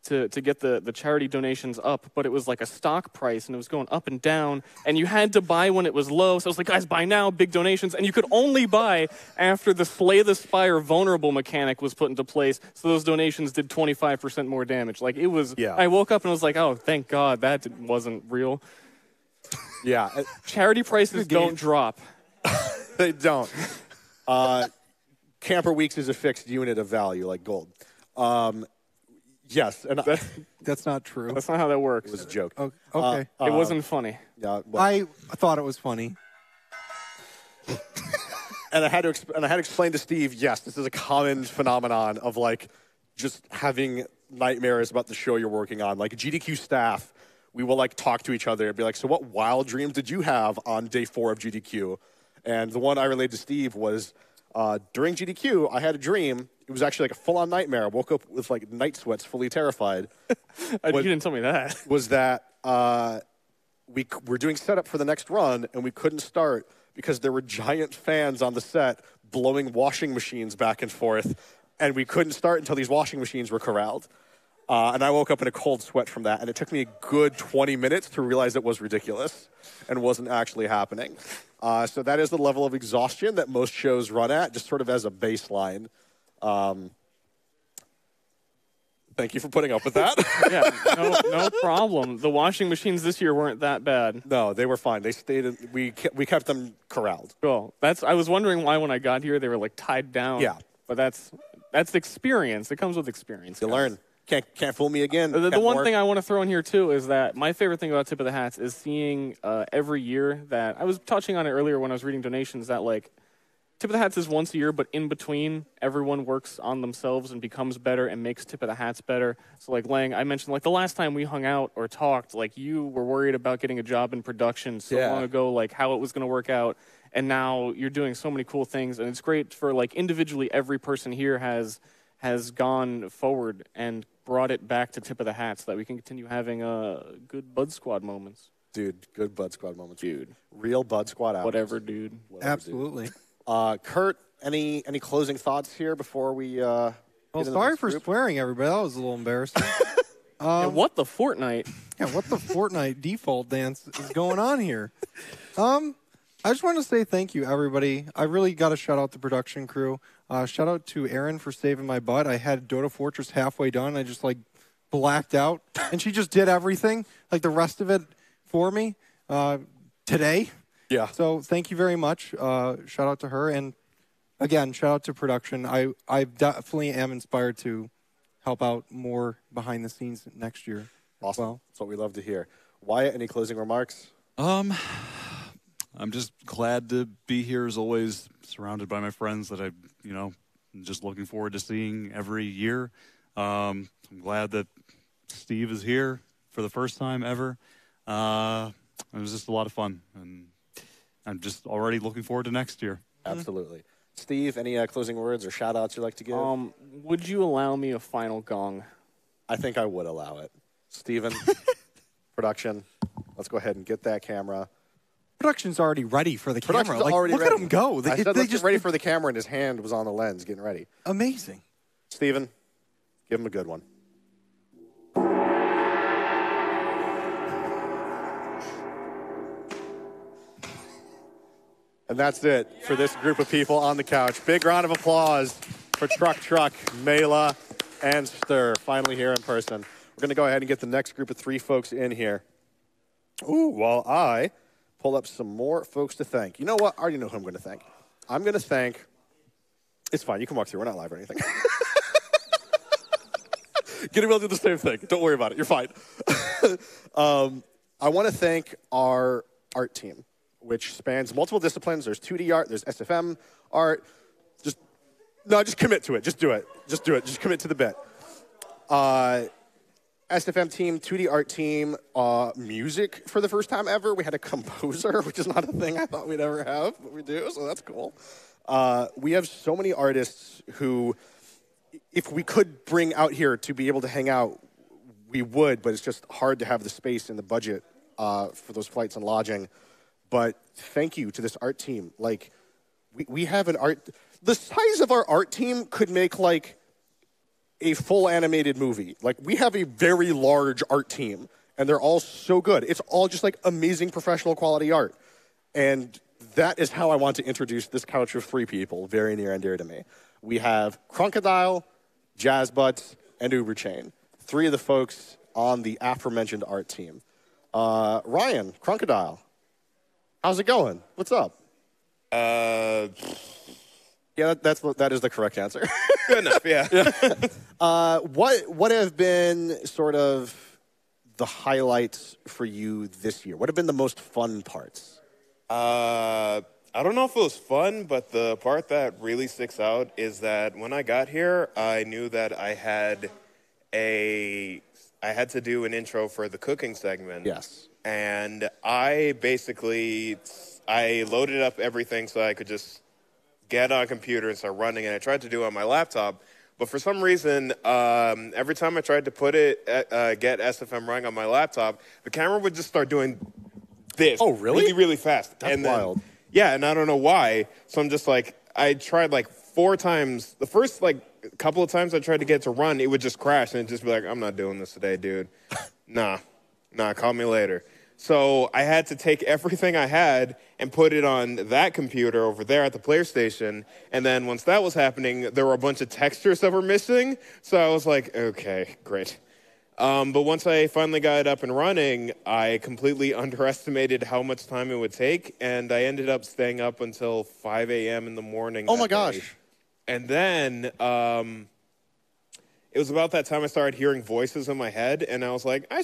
to get the charity donations up, but it was like a stock price, and it was going up and down, and you had to buy when it was low. So I was like, guys, buy now, big donations, and you could only buy after the Slay the Spire vulnerable mechanic was put into place, so those donations did 25% more damage. Like, it was, yeah. I woke up and I was like, oh, thank God, that wasn't real. Yeah. Charity prices don't drop. They don't. Camper Weeks is a fixed unit of value, like gold. Yes, and that's not true. That's not how that works. It was a joke. Oh, okay. It wasn't funny. Yeah, I thought it was funny. And I had to explain to Steve, yes, this is a common phenomenon of just having nightmares about the show you're working on. Like GDQ staff, we will talk to each other and be like, so what wild dreams did you have on day 4 of GDQ? And the one I relayed to Steve was during GDQ, I had a dream. It was actually a full-on nightmare. I woke up with night sweats, fully terrified. You didn't tell me that. Was that we were doing setup for the next run, and we couldn't start because there were giant fans on the set blowing washing machines back and forth, and we couldn't start until these washing machines were corralled. And I woke up in a cold sweat from that, and it took me a good 20 minutes to realize it was ridiculous and wasn't actually happening. So that is the level of exhaustion that most shows run at, just sort of as a baseline. Thank you for putting up with that. Yeah, no problem. The washing machines this year weren't that bad. No, they were fine. They stayed in, we kept them corralled. Cool. I was wondering why when I got here they were tied down. Yeah. But that's experience. It comes with experience. You learn. Can't fool me again. The one thing I want to throw in here too is that my favorite thing about Tip of the Hats is seeing every year that I was touching on it earlier when I was reading donations that Tip of the Hats is once a year, but in between, everyone works on themselves and becomes better and makes Tip of the Hats better. So, Lang, I mentioned, the last time we hung out or talked, you were worried about getting a job in production so long ago, how it was going to work out. And now you're doing so many cool things. And it's great for, individually, every person here has gone forward and brought it back to Tip of the Hat so that we can continue having good Bud Squad moments. Dude, good Bud Squad moments. Dude. Real Bud Squad out. Whatever, dude. Absolutely. Kurt, any closing thoughts here before we Well, sorry for swearing, everybody. That was a little embarrassing. Yeah, what the Fortnite? Yeah, what the Fortnite default dance is going on here? I just want to say thank you, everybody. I really got to shout out the production crew. Shout out to Erin for saving my butt. I had Dota Fortress halfway done. I just blacked out, and she just did everything, the rest of it for me today. Yeah. So thank you very much. Shout out to her, and again, shout out to production. I definitely am inspired to help out more behind the scenes next year. Awesome. Well, that's what we love to hear. Wyatt, any closing remarks? I'm just glad to be here as always, surrounded by my friends that I'm just looking forward to seeing every year. I'm glad that Steve is here for the first time ever. It was just a lot of fun, and I'm just already looking forward to next year. Absolutely. Steve, any closing words or shout-outs you'd like to give? Would you allow me a final gong? I think I would allow it. Steven, production, let's go ahead and get that camera. Production's already ready for the camera. Production's already look ready. at him go. I said, let's get ready for the camera, and his hand was on the lens getting ready. Amazing. Steven, give him a good one. And that's it for this group of people on the couch. Big round of applause for Truck, Mela, and Stir, finally here in person. We're going to go ahead and get the next group of 3 folks in here. Ooh, while I pull up some more folks to thank. You know what? I already know who I'm going to thank. I'm going to thank... It's fine. You can walk through. We're not live or anything. Getting able to do the same thing. Don't worry about it. You're fine. I want to thank our art team, which spans multiple disciplines. There's 2D art, there's SFM art. Just commit to it. Just do it. Just do it. Just commit to the bit. SFM team, 2D art team, music for the first time ever. We had a composer, which is not a thing I thought we'd ever have, but we do, so that's cool. We have so many artists who, if we could bring out here to be able to hang out, we would, but it's just hard to have the space and the budget for those flights and lodging. But thank you to this art team. We have an art... The size of our art team could make, a full animated movie. We have a very large art team, and they're all so good. It's all just, amazing professional quality art. And that is how I want to introduce this couch of 3 people, very near and dear to me. We have Crocodile, Jazz Butts, and Uberchain. 3 of the folks on the aforementioned art team. Ryan, Crocodile, how's it going? What's up? Yeah, that is the correct answer. Good enough, yeah. What have been sort of the highlights for you this year? What have been the most fun parts? I don't know if it was fun, but the part that really sticks out is that when I got here, I knew that I had to do an intro for the cooking segment. Yes. And I loaded up everything so I could just get on a computer and start running, and I tried to do it on my laptop. But for some reason, every time I tried to get SFM running on my laptop, the camera would just start doing this. Oh, really? Really, really fast. That's wild. Yeah, and I don't know why. So I'm just I tried 4 times. The first couple of times I tried to get it to run, it would just crash, and it'd just be I'm not doing this today, dude. Nah, call me later. So I had to take everything I had and put it on that computer over there at the player station. And then once that was happening, there were a bunch of textures that were missing. So I was like, okay, great. But once I finally got it up and running, I completely underestimated how much time it would take. And I ended up staying up until 5 a.m. in the morning. Oh, my gosh. And then it was about that time I started hearing voices in my head. And I was like, I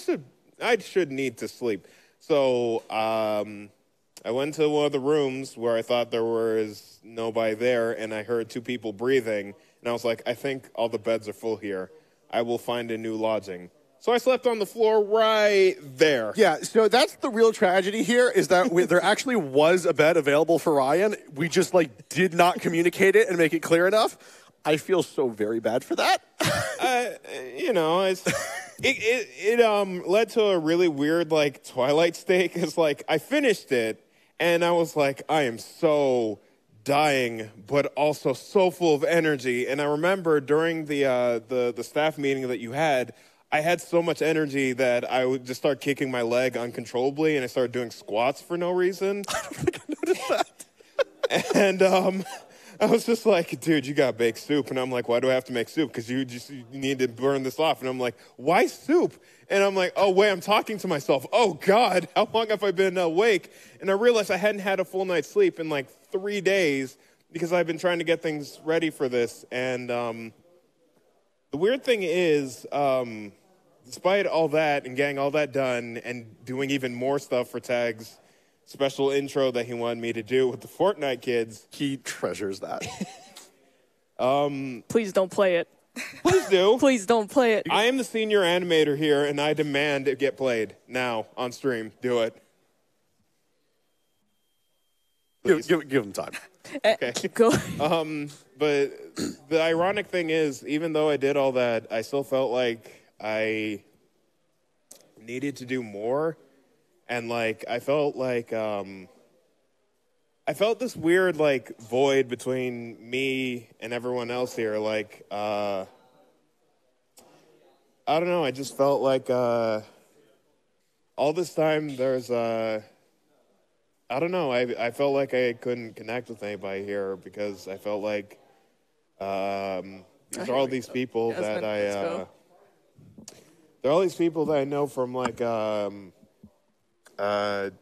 should need to sleep. So I went to one of the rooms where I thought there was nobody there, and I heard 2 people breathing. And I was like, I think all the beds are full here. I will find a new lodging. So I slept on the floor right there. Yeah, so that's the real tragedy here, is that there actually was a bed available for Ryan. We just, did not communicate it and make it clear enough. I feel so very bad for that. You know, it led to a really weird like Twilight state because like I finished it and I was like, I am so dying, but also so full of energy. And I remember during the staff meeting that you had, I had so much energy that I would just start kicking my leg uncontrollably, and I started doing squats for no reason. I don't think I noticed that. And I was just like, dude, you got to bake soup. And I'm like, why do I have to make soup? Because you need to burn this off. And I'm like, why soup? And I'm like, oh, wait, I'm talking to myself. Oh, God, how long have I been awake? And I realized I hadn't had a full night's sleep in like 3 days because I've been trying to get things ready for this. And the weird thing is, despite all that and getting all that done and doing even more stuff for Tag's special intro that he wanted me to do with the Fortnite kids. He treasures that. Please don't play it. Please do. Please don't play it. I am the senior animator here, and I demand it get played now on stream. Do it. Give him time. Okay. Keep going. But the ironic thing is, even though I did all that, I still felt like I needed to do more. And, like, I felt like, I felt this weird, like, void between me and everyone else here. Like, I don't know, I just felt like, all this time there's, I don't know, I felt like I couldn't connect with anybody here because I felt like, these are all these people that there are all these people that I know from, like,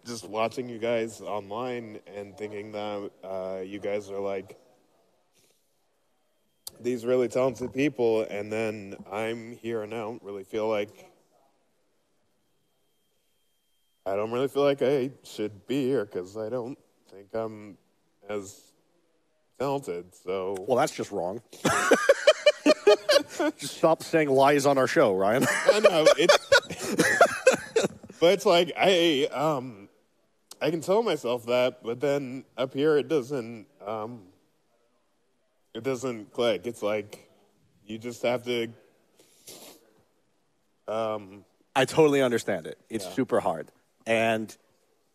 just watching you guys online and thinking that you guys are like these really talented people, and then I'm here and I don't really feel like I should be here because I don't think I'm as talented. So well, that's just wrong. Just stop saying lies on our show, Ryan. I know but it's like I can tell myself that, but then up here it doesn't click. It's like you just have to. I totally understand it. It's super hard, and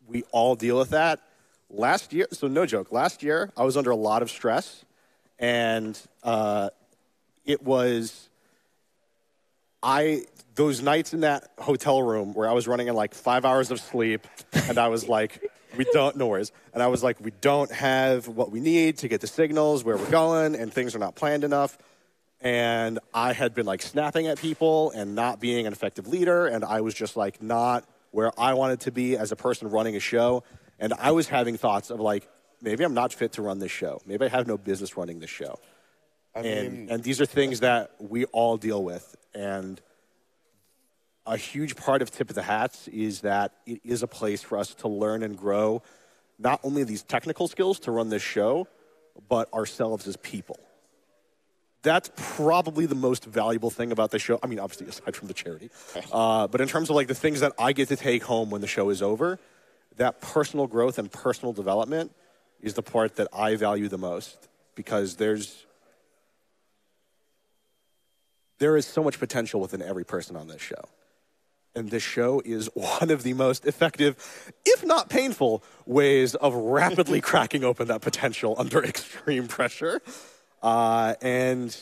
we all deal with that. Last year, so no joke. Last year, I was under a lot of stress, and it was those nights in that hotel room where I was running in like 5 hours of sleep, and I was like, we don't have what we need to get the signals where we're going, and things are not planned enough. And I had been like snapping at people and not being an effective leader, and I was just like not where I wanted to be as a person running a show. And I was having thoughts of like, maybe I'm not fit to run this show. Maybe I have no business running this show. And these are things that we all deal with. And a huge part of Tip of the Hats is that it is a place for us to learn and grow not only these technical skills to run this show, but ourselves as people. That's probably the most valuable thing about the show. I mean, obviously, aside from the charity. But in terms of like the things that I get to take home when the show is over, that personal growth and personal development is the part that I value the most, because there is so much potential within every person on this show. And this show is one of the most effective, if not painful, ways of rapidly cracking open that potential under extreme pressure. And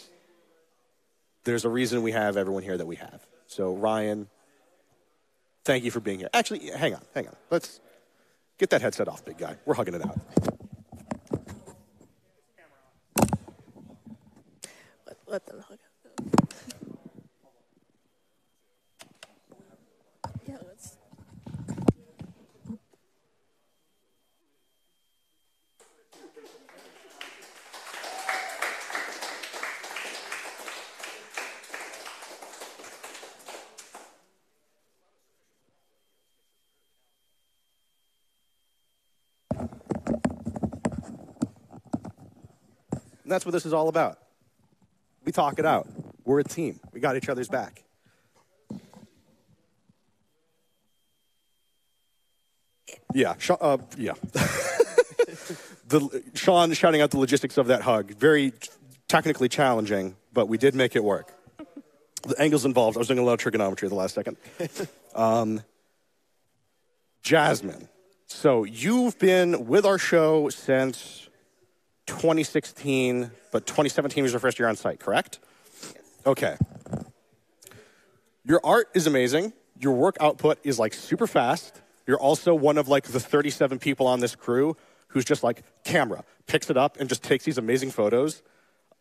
there's a reason we have everyone here that we have. So, Ryan, thank you for being here. Actually, hang on. Let's get that headset off, big guy. We're hugging it out. Let them hug it. Yeah, let's. And that's what this is all about. We talk it out. We're a team. We got each other's back. Yeah. Sean shouting out the logistics of that hug. Very technically challenging, but we did make it work. The angles involved, I was doing a lot of trigonometry at the last second. Jasmine, so you've been with our show since 2016, but 2017 was your first year on site, correct? Yes. Okay. Your art is amazing. Your work output is like super fast. You're also one of like the 37 people on this crew who's just like camera, picks it up and just takes these amazing photos.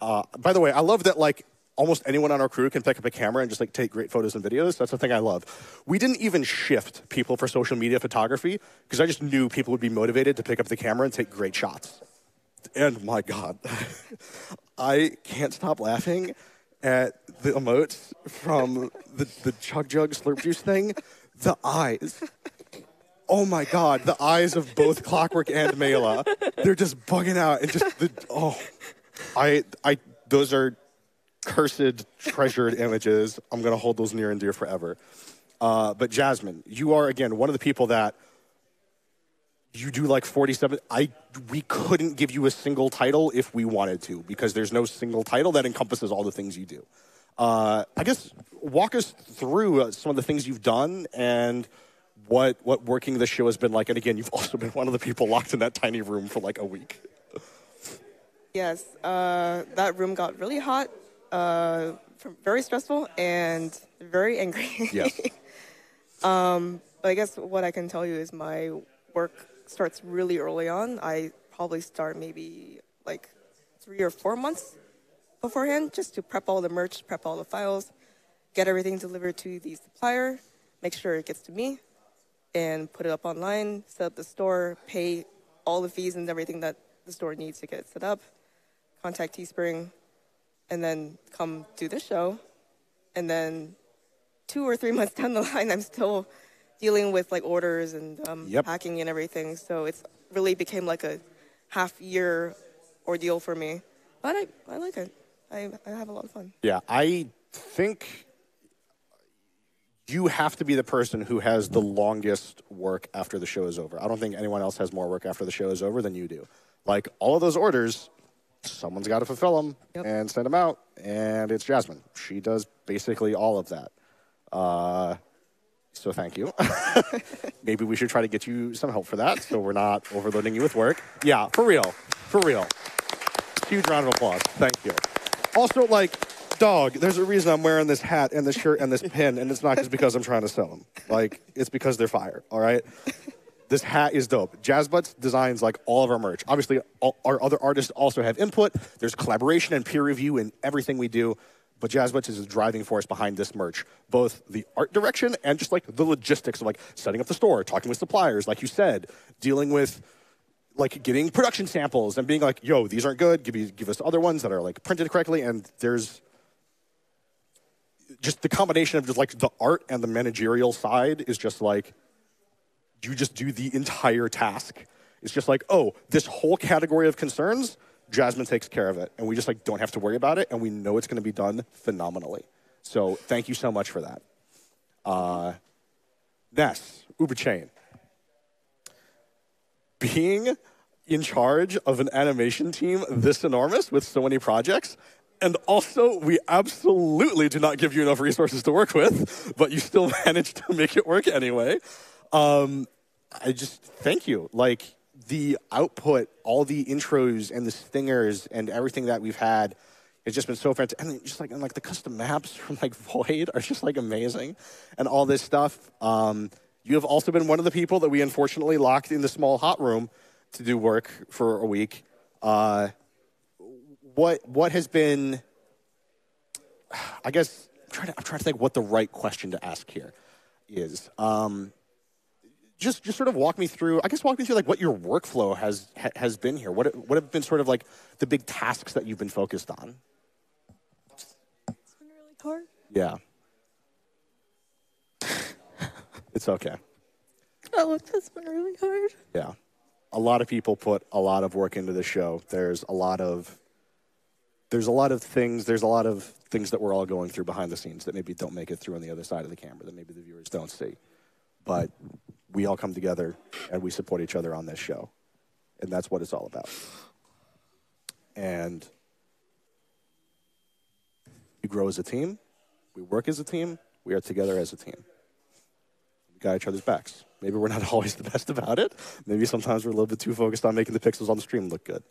By the way, I love that like almost anyone on our crew can pick up a camera and just like take great photos and videos. That's the thing I love. We didn't even shift people for social media photography because I just knew people would be motivated to pick up the camera and take great shots. And my God, I can't stop laughing at the emotes from the Chug Jug Slurp Juice thing. The eyes. Oh my God, the eyes of both Clockwork and Mela. They're just bugging out and just, those are cursed, treasured images. I'm going to hold those near and dear forever. But Jasmine, you are, again, one of the people that you do like 47. We couldn't give you a single title if we wanted to because there's no single title that encompasses all the things you do. I guess walk us through some of the things you've done and what working the show has been like. And again, you've also been one of the people locked in that tiny room for like a week. Yes, that room got really hot, very stressful, and very angry. Yes. But I guess what I can tell you is my work starts really early on. I probably start maybe like 3 or 4 months beforehand just to prep all the merch, prep all the files, get everything delivered to the supplier, make sure it gets to me, and put it up online, set up the store, pay all the fees and everything that the store needs to get it set up, contact Teespring, and then come do the show. And then 2 or 3 months down the line, I'm still dealing with like orders and packing and everything. So it's really became like a half-year ordeal for me. But I like it. I have a lot of fun. Yeah, I think you have to be the person who has the longest work after the show is over. I don't think anyone else has more work after the show is over than you do. Like, all of those orders, someone's got to fulfill them and send them out, and it's Jasmine. She does basically all of that. So thank you. Maybe we should try to get you some help for that so we're not overloading you with work. Yeah, for real. For real. Huge round of applause. Thank you. Also, like, dog, there's a reason I'm wearing this hat and this shirt and this pin, and it's not just because I'm trying to sell them. Like, it's because they're fire, all right? This hat is dope. JazzButts designs, like, all of our merch. Obviously, our other artists also have input. There's collaboration and peer review in everything we do. But JazzButts is a driving force behind this merch, both the art direction and just like the logistics of like setting up the store, talking with suppliers, like you said, dealing with like getting production samples and being like, yo, these aren't good, give us other ones that are like printed correctly. And there's just the combination of just like the art and the managerial side is just like, you just do the entire task. It's just like, oh, this whole category of concerns, Jasmine takes care of it, and we just like don't have to worry about it, and we know it's going to be done phenomenally. So thank you so much for that. Ness, Uber Chain. Being in charge of an animation team this enormous with so many projects, and also we absolutely do not give you enough resources to work with, but you still managed to make it work anyway. I just thank you. Like, the output, all the intros and the stingers and everything that we've had, it's just been so fantastic. And just like, and like the custom maps from like Void are just like amazing, and all this stuff. You have also been one of the people that we unfortunately locked in the small hot room to do work for a week. What has been? I guess I'm trying to think what the right question to ask here is. Just sort of walk me through like what your workflow has been here. What have been sort of like the big tasks that you've been focused on? It's been really hard. Yeah. It's okay. Oh, it's been really hard. Yeah. A lot of people put a lot of work into the show. There's a lot of things that we're all going through behind the scenes that maybe don't make it through on the other side of the camera that maybe the viewers don't see. But we all come together and we support each other on this show. And that's what it's all about. And grow as a team. We work as a team. We are together as a team. We got each other's backs. Maybe we're not always the best about it. Maybe sometimes we're a little bit too focused on making the pixels on the stream look good.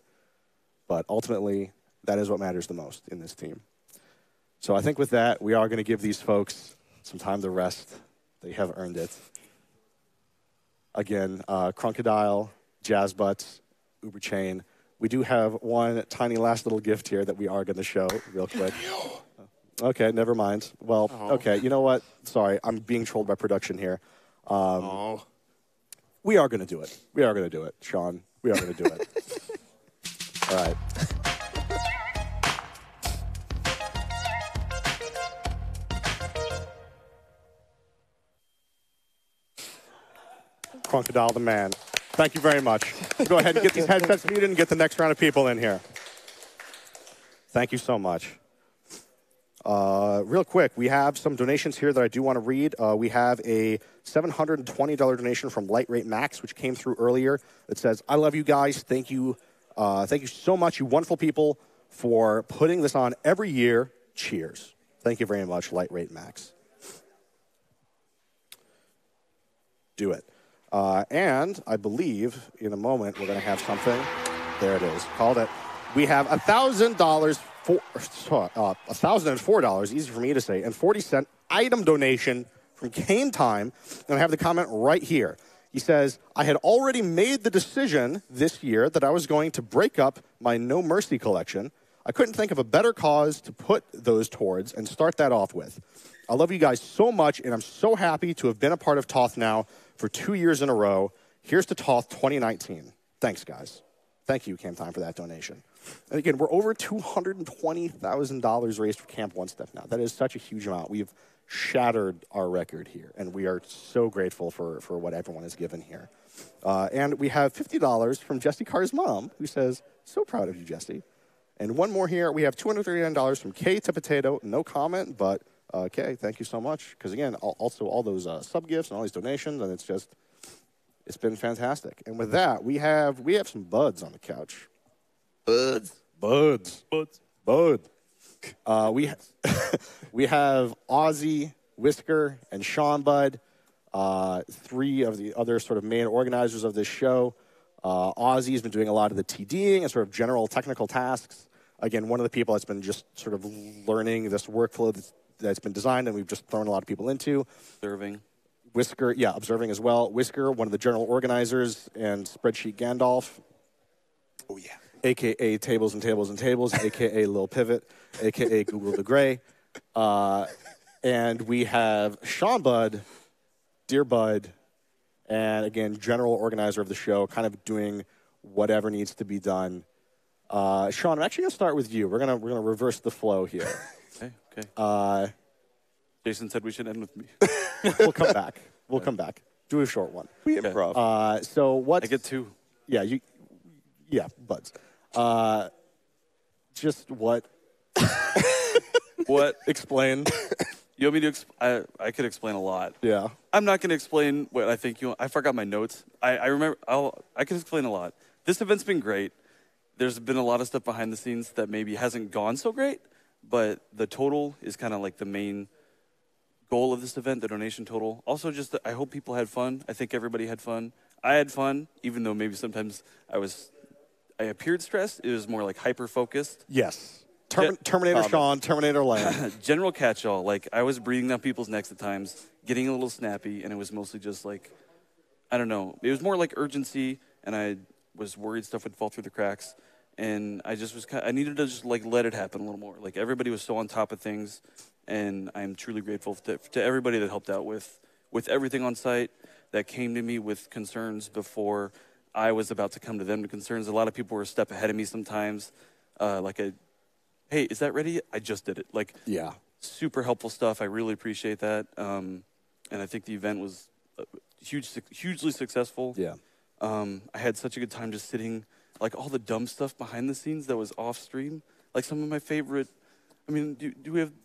But ultimately, that is what matters the most in this team. So I think with that, we are going to give these folks some time to rest. They have earned it. Again, Crocodile, Jazz Butts, Uber Chain. We do have one tiny last little gift here that we are going to show real quick. Okay, never mind. Well, okay, you know what? Sorry, I'm being trolled by production here. We are going to do it. We are going to do it, Sean. We are going to do it. All right. Crocodile the man. Thank you very much. Go ahead and get these headsets muted and get the next round of people in here. Thank you so much. Real quick, we have some donations here that I do want to read. We have a $720 donation from Light Rate Max, which came through earlier. It says, I love you guys. Thank you so much, you wonderful people, for putting this on every year. Cheers. Thank you very much, Light Rate Max. Do it. And I believe in a moment we're going to have something. There it is. Called it. We have $1,000 for $1,004, easy for me to say, and 40-cent item donation from Kane Time. And I have the comment right here. He says, I had already made the decision this year that I was going to break up my No Mercy collection. I couldn't think of a better cause to put those towards and start that off with. I love you guys so much, and I'm so happy to have been a part of TotH now for 2 years in a row. Here's to TotH 2019. Thanks, guys. Thank you, Camp Time, for that donation. And again, we're over $220,000 raised for Camp One Step now. That is such a huge amount. We've shattered our record here, and we are so grateful for what everyone has given here. And we have $50 from Jesse Carr's mom, who says, so proud of you, Jesse. And one more here. We have $239 from K to Potato. No comment, but Kay, thank you so much. Because again, also all those sub-gifts and all these donations, and it's been fantastic. And with that, we have some buds on the couch. Buds. We have Ozzy, Whisker, and Sean Bud, three of the other sort of main organizers of this show. Ozzy has been doing a lot of the TDing and sort of general technical tasks. Again, one of the people that's been just sort of learning this workflow that's been designed and we've just thrown a lot of people into. Observing. Whisker, yeah, observing as well. Whisker, one of the general organizers, and Spreadsheet Gandalf. Oh, yeah. AKA Tables and Tables and Tables, AKA Lil Pivot, AKA Google the Gray. And we have Sean Bud, Dear Bud, and again, general organizer of the show, kind of doing whatever needs to be done. Sean, I'm actually going to start with you. We're gonna reverse the flow here. Okay. Jason said we should end with me. We'll come back. We'll come back. Do a short one. We improv. So what? I get two. Yeah, Yeah, buds. Just what? What? Explain. You want me to? I could explain a lot. Yeah. I'm not going to explain what I think you want. I forgot my notes. I remember. I could explain a lot. This event's been great. There's been a lot of stuff behind the scenes that maybe hasn't gone so great, but the total is kind of like the main goal of this event, the donation total. Also, just I hope people had fun. I think everybody had fun. I had fun, even though maybe sometimes I appeared stressed. It was more like hyper-focused. Yes. Terminator Sean, Terminator Land. General catch-all. Like, I was breathing down people's necks at times, getting a little snappy, and it was mostly just like, I don't know. It was more like urgency, and I was worried stuff would fall through the cracks. And I just was I needed to just like let it happen a little more. Like, everybody was so on top of things, and I'm truly grateful to everybody that helped out with everything on site, that came to me with concerns before I was about to come to them to concerns. A lot of people were a step ahead of me sometimes. Hey, is that ready? I just did it. Like, yeah, super helpful stuff. I really appreciate that. And I think the event was hugely successful. Yeah. I had such a good time just sitting, like all the dumb stuff behind the scenes that was off stream. Like some of my favorite. I mean,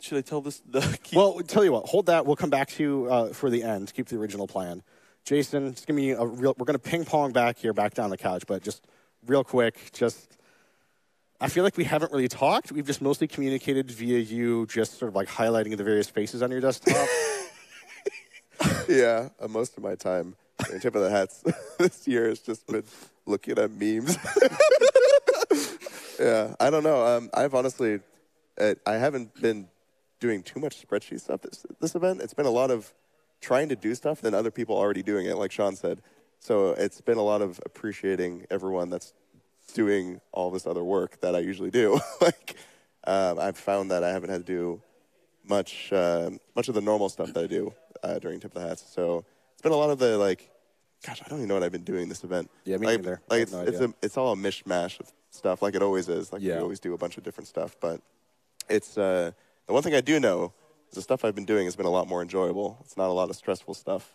should I tell this? Well, tell you what, hold that. We'll come back to you for the end. Keep the original plan. Jason, just give me we're going to ping pong back down the couch, but just real quick, I feel like we haven't really talked. We've just mostly communicated via you just sort of like highlighting the various faces on your desktop. Yeah, most of my time in Tip of the Hats this year has just been looking at memes. Yeah, I don't know. I've honestly, I haven't been doing too much spreadsheet stuff this event. It's been a lot of trying to do stuff than other people already doing it, like Sean said. So it's been a lot of appreciating everyone that's doing all this other work that I usually do. Like, I've found that I haven't had to do much of the normal stuff that I do during Tip of the Hats. So it's been a lot of the like, gosh, I don't even know what I've been doing this event. Yeah, me like, neither. Like I have no idea. it's all a mishmash of stuff, like it always is. Like we always do a bunch of different stuff, but it's the one thing I do know is the stuff I've been doing has been a lot more enjoyable. It's not a lot of stressful stuff,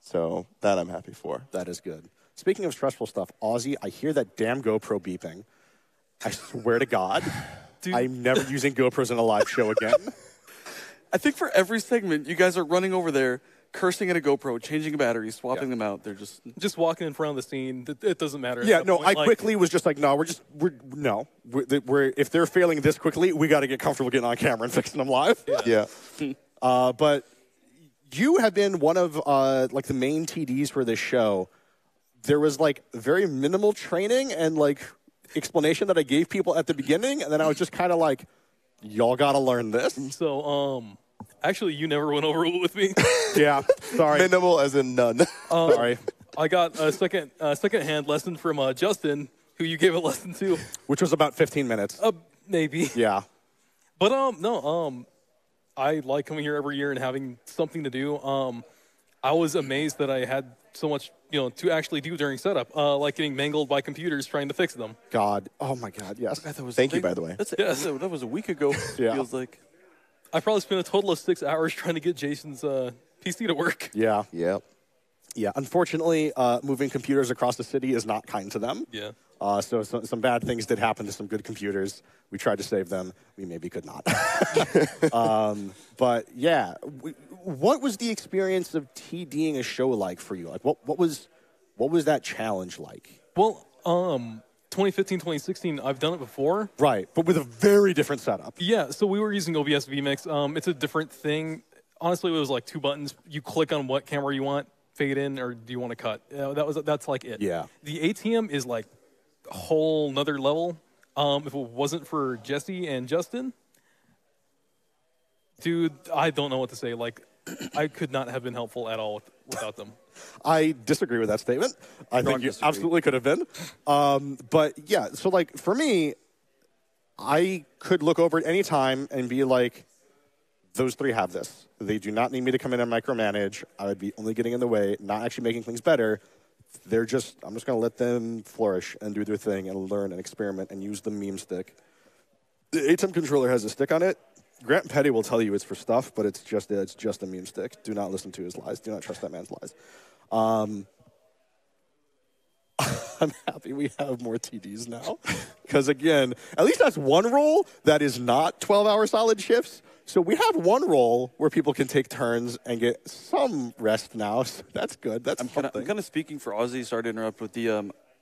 so that I'm happy for. That is good. Speaking of stressful stuff, Ozzy, I hear that damn GoPro beeping. I swear to God, Dude. I'm never using GoPros in a live show again. I think for every segment, you guys are running over there, cursing at a GoPro, changing batteries, swapping them out. They're just walking in front of the scene. It doesn't matter. Yeah, no, I quickly was just like, no, we're if they're failing this quickly, we got to get comfortable getting on camera and fixing them live. Yeah. But you have been one of like the main TDs for this show. There was like very minimal training and like explanation that I gave people at the beginning, and then I was just kind of like, y'all got to learn this. So, actually, you never went over it with me. Yeah, sorry. Minimal as in none. Sorry. I got a second-hand lesson from Justin, who you gave a lesson to. Which was about 15 minutes. Maybe. Yeah. But, I like coming here every year and having something to do. I was amazed that I had so much, to actually do during setup, like getting mangled by computers trying to fix them. God. Oh, my God, yes. Thank you, by the way. That was a week ago, Yeah. feels like. I probably spent a total of 6 hours trying to get Jason's PC to work. Yeah. Yep. Yeah. Unfortunately, moving computers across the city is not kind to them. Yeah. So some bad things did happen to some good computers. We tried to save them. We maybe could not. But yeah, what was the experience of TDing a show like for you? Like, what was that challenge like? Well, 2015, 2016, I've done it before. Right, but with a very different setup. Yeah, so we were using OBS vMix. It's a different thing. Honestly, it was like 2 buttons. You click on what camera you want, fade in, or do you want to cut? That's like it. Yeah. The ATM is like a whole nother level. If it wasn't for Jesse and Justin, dude, I don't know what to say. Like, I could not have been helpful at all without them. I disagree with that statement. I think you absolutely could have been. But yeah, so like for me, I could look over at any time and be like, those three have this. They do not need me to come in and micromanage. I would be only getting in the way, not actually making things better. I'm just going to let them flourish and do their thing and learn and experiment and use the meme stick. The ATEM controller has a stick on it. Grant Petty will tell you it's for stuff, but it's just a meme stick. Do not listen to his lies. Do not trust that man's lies. I'm happy we have more TDs now. Because again, at least that's one role that is not 12-hour solid shifts. So we have one role where people can take turns and get some rest now. So that's good. That's I'm kind of speaking for Ozzy. Sorry to interrupt, but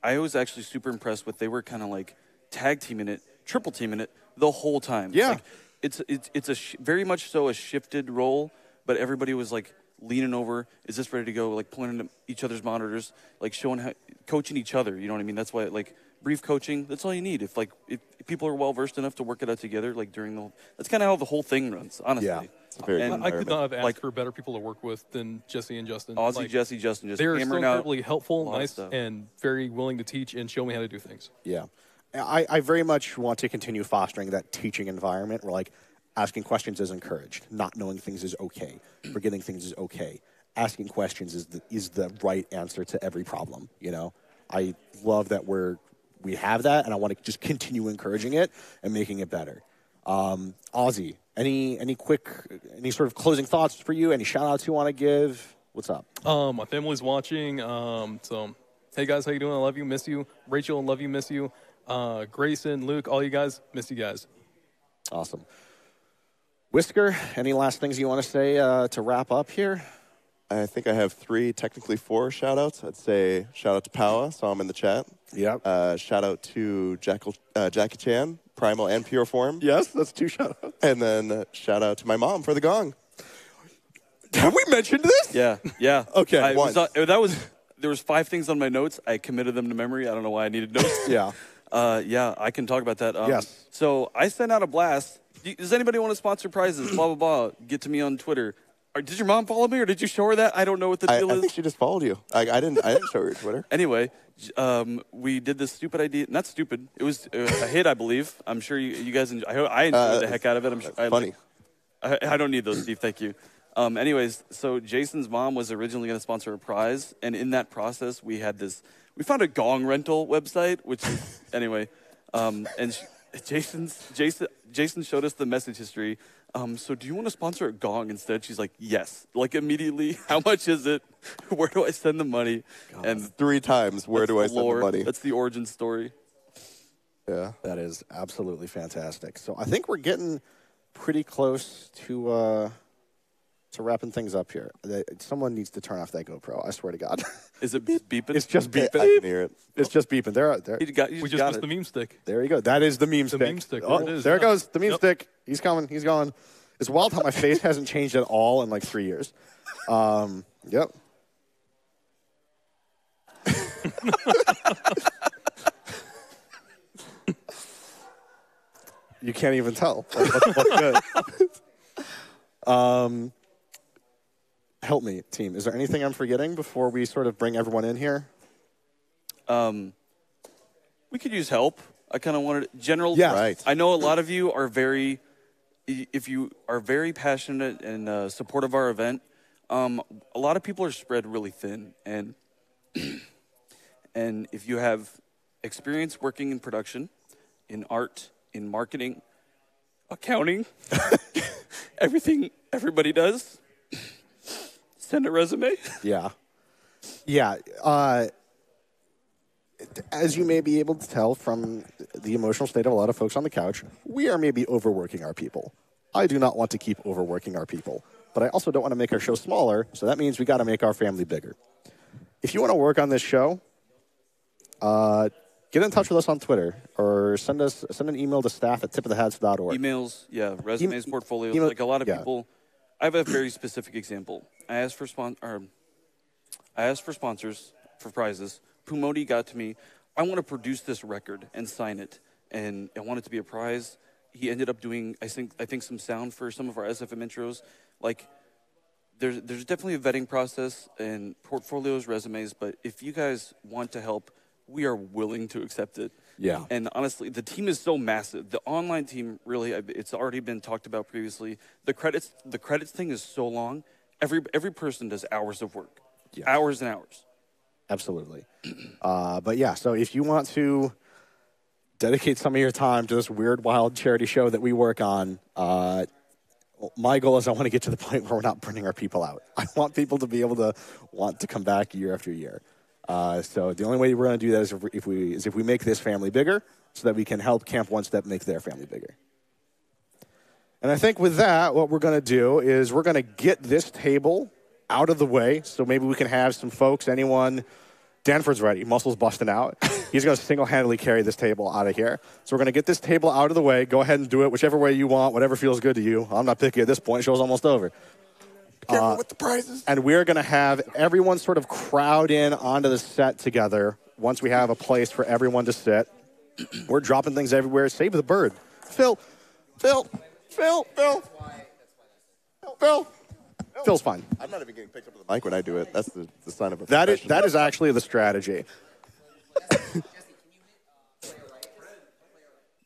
I was actually super impressed with. They were kind of like tag teaming it, triple teaming it the whole time. Yeah, like, it's very much so a shifted role, but everybody was like leaning over. Is this ready to go? Like pointing at each other's monitors, like coaching each other. You know what I mean? That's why like brief coaching. That's all you need. If people are well versed enough to work it out together, like that's kind of how the whole thing runs. Honestly. Yeah. I could not have asked for better people to work with than Jesse and Justin. Ozzy, Jesse, Justin, just they were so hammering out incredibly helpful, nice, stuff. and very willing to teach and show me how to do things. Yeah. I very much want to continue fostering that teaching environment where, like, asking questions is encouraged. Not knowing things is okay. Forgetting things is okay. Asking questions is the right answer to every problem, you know? I love that we have that, and I want to just continue encouraging it and making it better. Ozzy, any sort of closing thoughts for you? Any shout-outs you want to give? What's up? My family's watching. So, hey, guys, how you doing? I love you, miss you. Rachel, love you, miss you. Grayson, Luke, all you guys, miss you guys. Awesome. Whisker, any last things you want to say to wrap up here? I think I have 3, technically 4 shout-outs. I'd say shout-out to Powa, saw him in the chat. Yep. Shout-out to Jackie Chan, Primal and Pure Form. Yes, that's 2 shout-outs. And then shout-out to my mom for the gong. Have we mentioned this? Yeah. Okay, There was 5 things on my notes. I committed them to memory. I don't know why I needed notes. Yeah. Yeah, I can talk about that. Yes. So I sent out a blast. Does anybody want to sponsor prizes? Blah, blah, blah. Get to me on Twitter. Did your mom follow me, or did you show her that? I don't know what the deal is. I think she just followed you. I didn't show her your Twitter. Anyway, we did this stupid idea. Not stupid. It was a hit, I believe. I'm sure you guys enjoy. I enjoyed the heck out of it. I'm sure. Funny. I don't need those, Steve. Thank you. Anyways, so Jason's mom was originally going to sponsor a prize, and in that process, we found a gong rental website, which is, anyway, and Jason showed us the message history. So do you want to sponsor a gong instead? She's like, yes. Like immediately, how much is it? Where do I send the money? God, and 3 times, where do I send the money? That's the origin story. Yeah. That is absolutely fantastic. So I think we're getting pretty close to wrapping things up here. Someone needs to turn off that GoPro. I swear to God. Is it beeping? It's just beeping. I can hear it. It's just beeping. There. We just missed the meme stick. There you go. That is the meme stick. The meme stick. Oh, There it is. there it goes. The meme stick. He's coming. He's gone. It's wild how my face hasn't changed at all in like 3 years. Yep. You can't even tell. What's good. Help me, team. Is there anything I'm forgetting before we sort of bring everyone in here? We could use help. I kind of wanted general. Yeah, right. I know a lot of you are if you are very passionate and supportive of our event, a lot of people are spread really thin, and and if you have experience working in production, in art, in marketing, accounting, everything everybody does, send a resume. Yeah. As you may be able to tell from the emotional state of a lot of folks on the couch, we are maybe overworking our people. I do not want to keep overworking our people, but I also don't want to make our show smaller, so that means we got to make our family bigger. If you want to work on this show, get in touch with us on Twitter or send an email to staff@tipofthehats.org. Emails, resumes, portfolios. Like a lot of people. I have a very specific example. I asked for sponsors for prizes. Pumodi got to me. I want to produce this record and sign it, and I want it to be a prize. He ended up doing, I think some sound for some of our SFM intros. Like, there's definitely a vetting process and portfolios, resumes. But if you guys want to help, we are willing to accept it. Yeah. And honestly, the team is so massive. The online team, really, it's already been talked about previously. The credits thing is so long. Every person does hours of work, hours and hours. Absolutely. But yeah, so if you want to dedicate some of your time to this weird, wild charity show that we work on, my goal is I want to get to the point where we're not burning our people out. I want people to be able to want to come back year after year. So the only way we're going to do that is if we make this family bigger so that we can help Camp One Step make their family bigger. And I think with that, what we're going to do is we're going to get this table out of the way, so maybe we can have some folks, Danford's ready, muscles busting out. He's going to single-handedly carry this table out of here. So we're going to get this table out of the way. Go ahead and do it whichever way you want, whatever feels good to you. I'm not picky at this point. Show's almost over. Careful with the prizes. And we're going to have everyone sort of crowd in onto the set together once we have a place for everyone to sit. We're dropping things everywhere. Save the bird. Phil. Phil's fine. I'm not even getting picked up with the mic when I do it. That's the sign of a That is actually the strategy.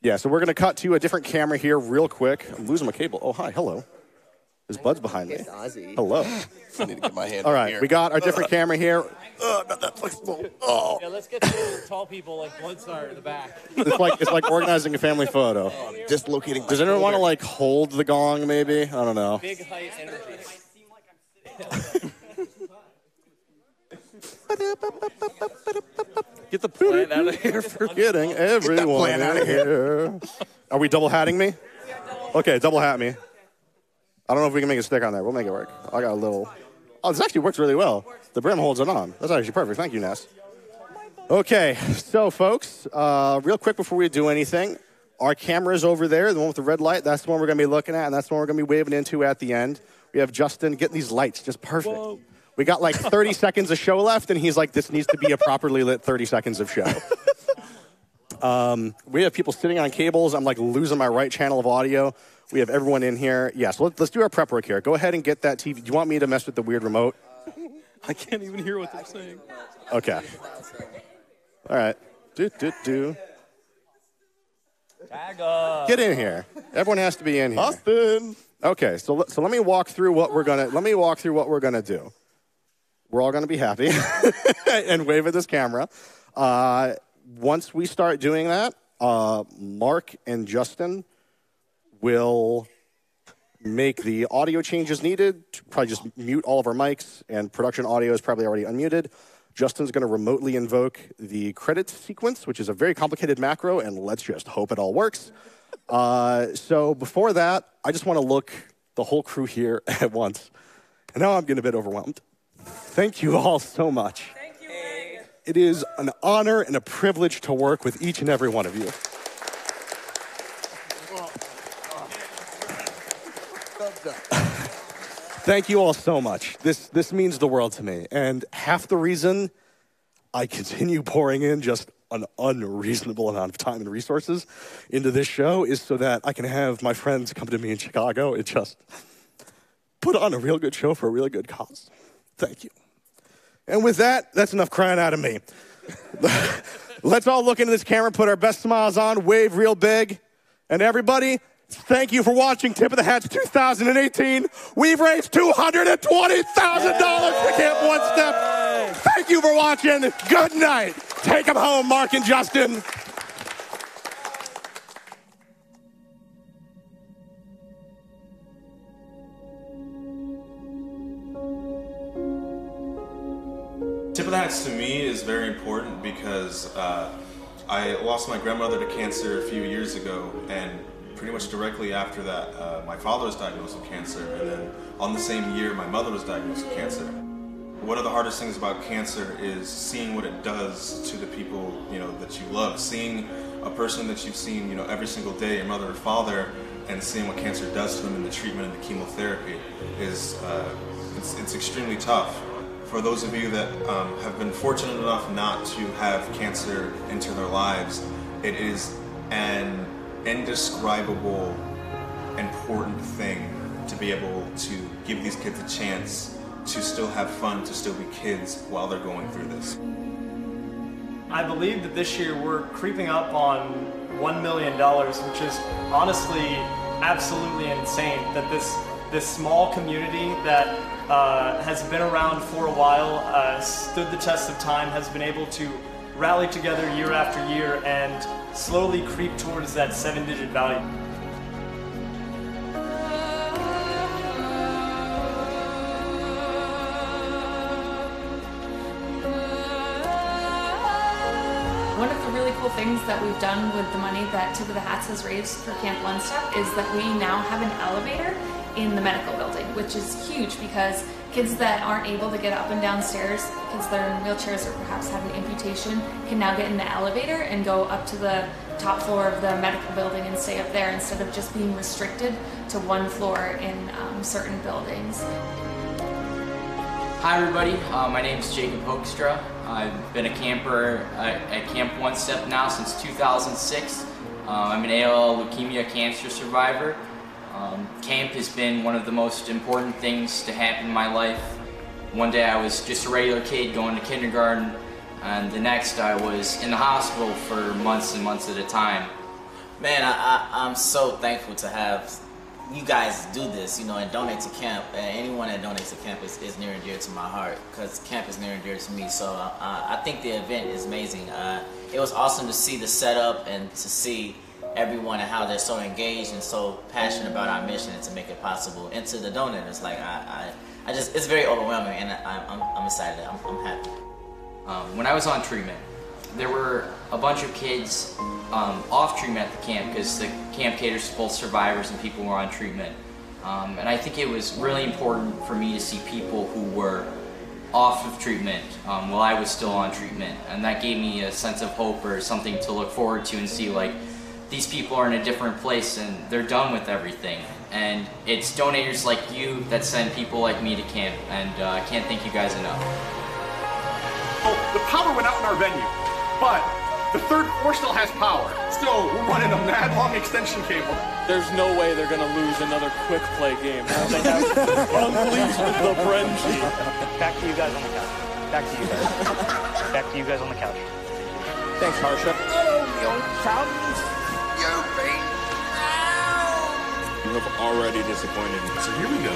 Yeah, so we're going to cut to a different camera here real quick. I'm losing my cable. Oh, hi. Hello. There's Bud's behind me. Hello. I need to get my hand All in right, here. we got our different camera here. Not that flexible. Oh. Yeah, let's get the tall people like Bloodstar in the back. It's like organizing a family photo. Dislocating. Does anyone want to like hold the gong? Maybe I don't know. Big height energy. Get the plant out of here. Getting everyone out of here. Are we double hatting me? Okay, double hat me. I don't know if we can make a stick on there. We'll make it work. I got a little Oh, this actually works really well. The brim holds it on. That's actually perfect. Thank you, Ness. Okay, so folks, real quick before we do anything, our camera's over there, the one with the red light. That's the one we're going to be looking at, and that's the one we're going to be waving into at the end. We have Justin getting these lights just perfect. Whoa. We got like 30 seconds of show left, and he's like, this needs to be a properly lit 30 seconds of show. We have people sitting on cables. I'm like losing my right channel of audio. We have everyone in here. Yeah, so let's do our prep work here. Go ahead and get that TV. Do you want me to mess with the weird remote? I can't even hear what they're saying. Okay. All right. Get in here. Everyone has to be in here. Austin. Okay, so let me walk through what we're gonna do. We're all gonna be happy and wave at this camera. Once we start doing that, Mark and Justin will make the audio changes needed. Probably just mute all of our mics, and production audio is probably already unmuted. Justin's going to remotely invoke the credit sequence, which is a very complicated macro, and let's just hope it all works. So before that, I just want to look the whole crew here at once. And now I'm getting a bit overwhelmed. Thank you all so much. Thank you. It is an honor and a privilege to work with each and every one of you. Thank you all so much. This means the world to me. And half the reason I continue pouring in just an unreasonable amount of time and resources into this show is so that I can have my friends come to me in Chicago and just put on a real good show for a really good cause. Thank you. And with that, that's enough crying out of me. Let's all look into this camera, put our best smiles on, wave real big. And everybody, thank you for watching Tip of the Hats 2018. We've raised $220,000 for Camp One Step. Thank you for watching. Good night. Take them home, Mark and Justin. Tip of the Hats to me is very important because I lost my grandmother to cancer a few years ago, and pretty much directly after that, my father was diagnosed with cancer, and then on the same year, my mother was diagnosed with cancer. One of the hardest things about cancer is seeing what it does to the people, that you love. Seeing a person that you've seen, every single day, your mother or father, and seeing what cancer does to them in the treatment and the chemotherapy is, it's extremely tough. For those of you that have been fortunate enough not to have cancer enter their lives, it is an indescribable, important thing to be able to give these kids a chance to still have fun, to still be kids while they're going through this. I believe that this year we're creeping up on $1 million, which is honestly absolutely insane that this small community that has been around for a while, stood the test of time, has been able to rally together year after year and slowly creep towards that 7-digit value. One of the really cool things that we've done with the money that Tip of the Hats has raised for Camp One Step is that we now have an elevator in the medical building, which is huge because kids that aren't able to get up and down stairs, kids that are in wheelchairs or perhaps have an amputation, can now get in the elevator and go up to the top floor of the medical building and stay up there instead of just being restricted to one floor in certain buildings. Hi everybody, my name is Jacob Hoekstra. I've been a camper at Camp One Step now since 2006. I'm an ALL leukemia cancer survivor. Camp has been one of the most important things to happen in my life. One day I was just a regular kid going to kindergarten, and the next I was in the hospital for months and months at a time. Man, I'm so thankful to have you guys do this, and donate to camp. Anyone that donates to camp is near and dear to my heart because camp is near and dear to me. So I think the event is amazing. It was awesome to see the setup and to see everyone and how they're so engaged and so passionate about our mission and to make it possible. And to the donors, like it's very overwhelming, and I'm excited. I'm happy. When I was on treatment, there were a bunch of kids off treatment at the camp because the camp caters to both survivors and people who are on treatment. And I think it was really important for me to see people who were off of treatment while I was still on treatment, and that gave me a sense of hope or something to look forward to and see, like, these people are in a different place and they're done with everything. And it's donators like you that send people like me to camp, and I can't thank you guys enough. Oh, the power went out in our venue, but the third floor still has power. So we're running a mad long extension cable. There's no way they're gonna lose another quick play game. They have unleashed the frenzy. Back to you guys on the couch. Back to you guys. Back to you guys on the couch. Thanks, Harsha. Oh, your thumbs. Your feet. You have already disappointed me. So here we go.